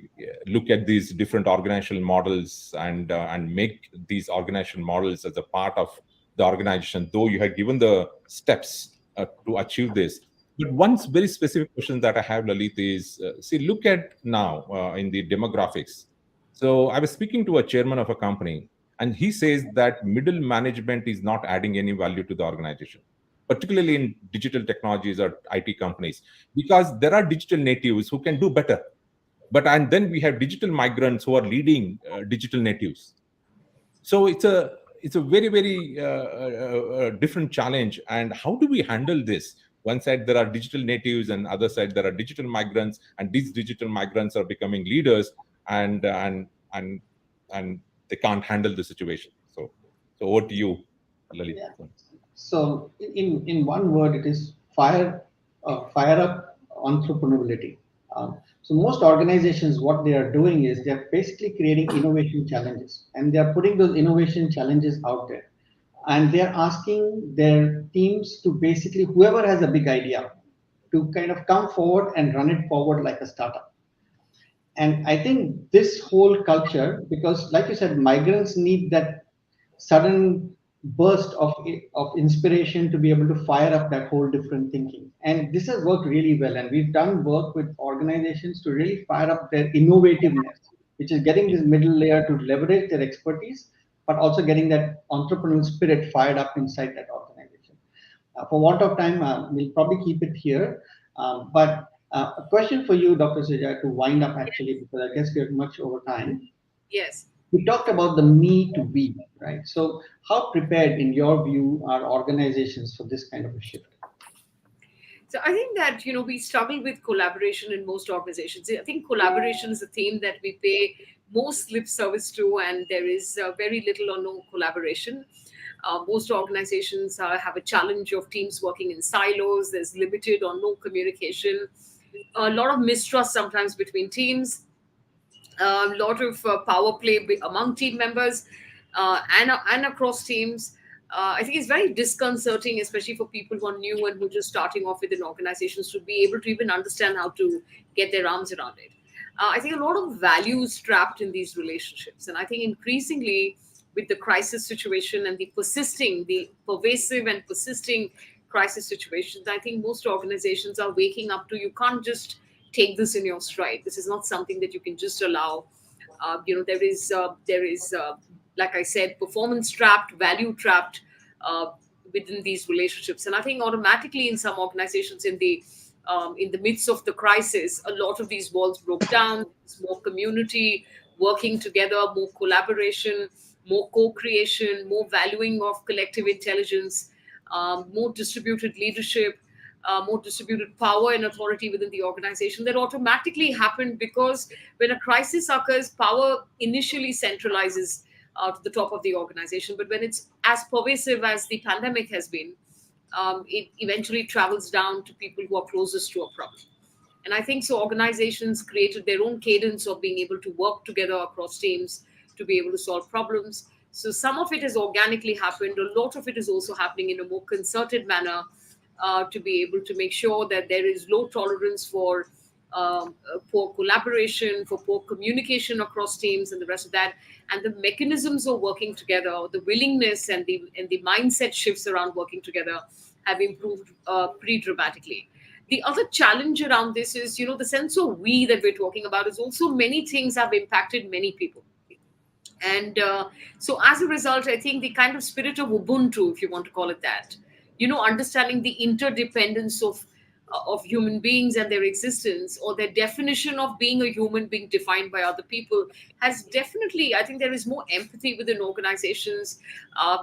look at these different organizational models, and make these organizational models as a part of the organization, though you have given the steps to achieve this. But one very specific question that I have, Lalit, is see, look at now in the demographics. So I was speaking to a chairman of a company, and he says that middle management is not adding any value to the organization, particularly in digital technologies or IT companies, because there are digital natives who can do better. And then we have digital migrants who are leading digital natives. So it's a very very different challenge. And how do we handle this? One side there are digital natives, and other side there are digital migrants, and these digital migrants are becoming leaders, and and they can't handle the situation. So over to you, Lalit. Yeah. So in one word, it is fire up entrepreneurability. So most organizations, what they are doing is they are basically creating innovation challenges, and they are putting those innovation challenges out there. and they're asking their teams to basically, whoever has a big idea, to kind of come forward and run it forward like a startup. And I think this whole culture, because like you said, migrants need that sudden burst of inspiration to be able to fire up that whole different thinking. And this has worked really well. And we've done work with organizations to really fire up their innovativeness, which is getting this middle layer to leverage their expertise, but also getting that entrepreneurial spirit fired up inside that organization. For want of time, we'll probably keep it here. But a question for you, Dr. Sujay, to wind up actually, because I guess we're much over time. Yes. We talked about the me to we, right? So, how prepared, in your view, are organizations for this kind of a shift? So I think that we struggle with collaboration in most organizations. I think collaboration is a theme that we pay most lip service to, and there is very little or no collaboration. Most organizations have a challenge of teams working in silos. There's limited or no communication. A lot of mistrust sometimes between teams. A lot of power play among team members, and across teams. I think it's very disconcerting, especially for people who are new and who are just starting off within organizations, to be able to even understand how to get their arms around it. I think a lot of values trapped in these relationships, and I think increasingly with the crisis situation and the pervasive and persisting crisis situations, I think most organizations are waking up to, you can't just take this in your stride. This is not something that you can just allow. There is, like I said, performance trapped, value trapped uh, within these relationships, and I think automatically in some organizations, in the midst of the crisis, a lot of these walls broke down. There's more community working together, more collaboration, more co-creation, more valuing of collective intelligence, more distributed leadership, more distributed power and authority within the organization. That automatically happened because when a crisis occurs, power initially centralizes to the top of the organization. But when it's as pervasive as the pandemic has been, it eventually travels down to people who are closest to a problem. And I think so organizations created their own cadence of being able to work together across teams to be able to solve problems. So some of it has organically happened. A lot of it is also happening in a more concerted manner, to be able to make sure that there is low tolerance for poor collaboration, for poor communication across teams, and the rest of that. And the mechanisms of working together, the willingness and the mindset shifts around working together have improved pretty dramatically. The other challenge around this is, the sense of we that we're talking about is also many things have impacted many people. And so as a result, I think the kind of spirit of Ubuntu, if you want to call it that, understanding the interdependence of human beings and their existence, or their definition of being a human being defined by other people, has definitely, I think there is more empathy within organizations.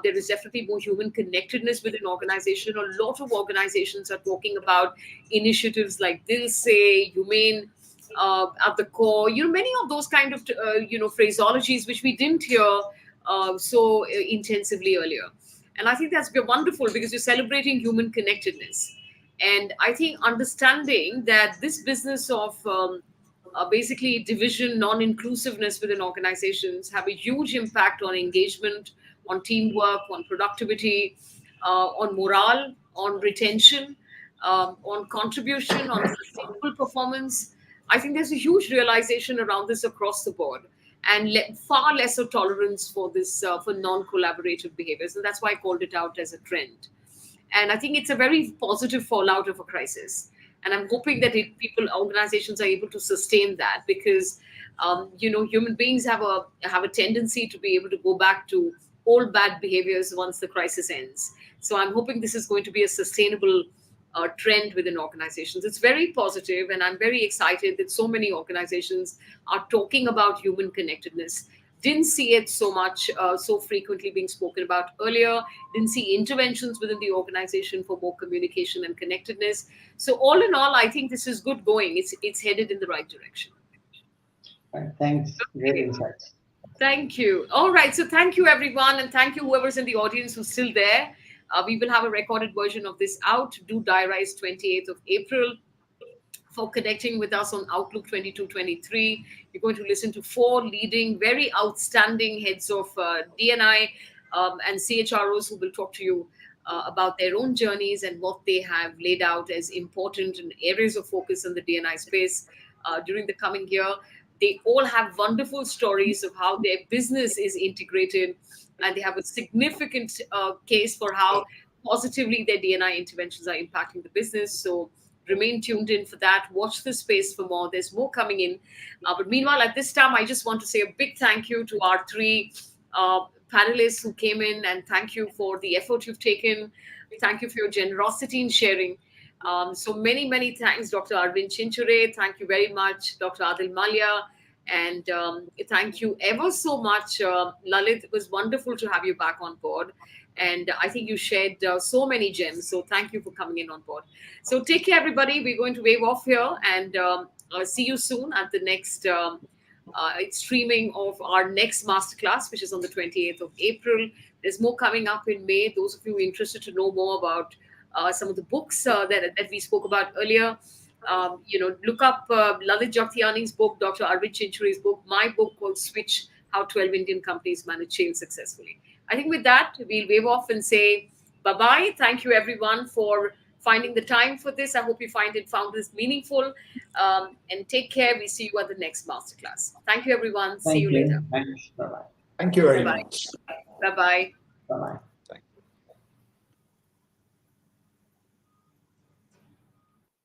There is definitely more human connectedness within organization. A lot of organizations are talking about initiatives like Dil Se, Humane, at the core, many of those kind of phraseologies which we didn't hear so intensively earlier. And I think that's wonderful because you're celebrating human connectedness. And I think understanding that this business of basically division, non-inclusiveness within organizations have a huge impact on engagement, on teamwork, on productivity, on morale, on retention, on contribution, on sustainable performance. I think there's a huge realization around this across the board, and far lesser tolerance for this for non-collaborative behaviors, and that's why I called it out as a trend. And I think it's a very positive fallout of a crisis. And I'm hoping that organizations are able to sustain that, because human beings have a tendency to be able to go back to old bad behaviors once the crisis ends. So I'm hoping this is going to be a sustainable trend within organizations. It's very positive, and I'm very excited that so many organizations are talking about human connectedness. Didn't see it so much, so frequently being spoken about earlier. Didn't see interventions within the organization for more communication and connectedness. So all in all, I think this is good going. It's headed in the right direction. Right, thanks. Great Okay. insights. Thank you. All right. So thank you, everyone. And thank you, whoever's in the audience who's still there. We will have a recorded version of this out. Do diarize 28th of April for connecting with us on Outlook 22-23. You're going to listen to four leading, very outstanding heads of D&I and CHROs who will talk to you about their own journeys and what they have laid out as important and areas of focus in the D&I space during the coming year. They all have wonderful stories of how their business is integrated, and they have a significant case for how positively their D&I interventions are impacting the business. So remain tuned in for that. Watch the space for more. There's more coming in. But meanwhile, at this time, I just want to say a big thank you to our three panelists who came in, and thank you for the effort you've taken. Thank you for your generosity in sharing. So many thanks, Dr. Arvind Chinchure. Thank you very much, Dr. Adil Malia. And thank you ever so much, Lalit. It was wonderful to have you back on board. And I think you shared so many gems. So thank you for coming in on board. So take care, everybody. We're going to wave off here, and see you soon at the next streaming of our next masterclass, which is on the 28th of April. There's more coming up in May. Those of you interested to know more about some of the books that we spoke about earlier, look up Lalit Jagtiani's book, Dr. Arvind Chinchure's book, my book called Switch: How 12 Indian Companies Manage Change Successfully. I think with that, we'll wave off and say bye-bye. Thank you, everyone, for finding the time for this. I hope you found this meaningful. And take care. We see you at the next masterclass. Thank you, everyone. See Thank you later. you. Thanks. Bye bye. Thank you very Bye-bye. much. Bye-bye. Bye bye.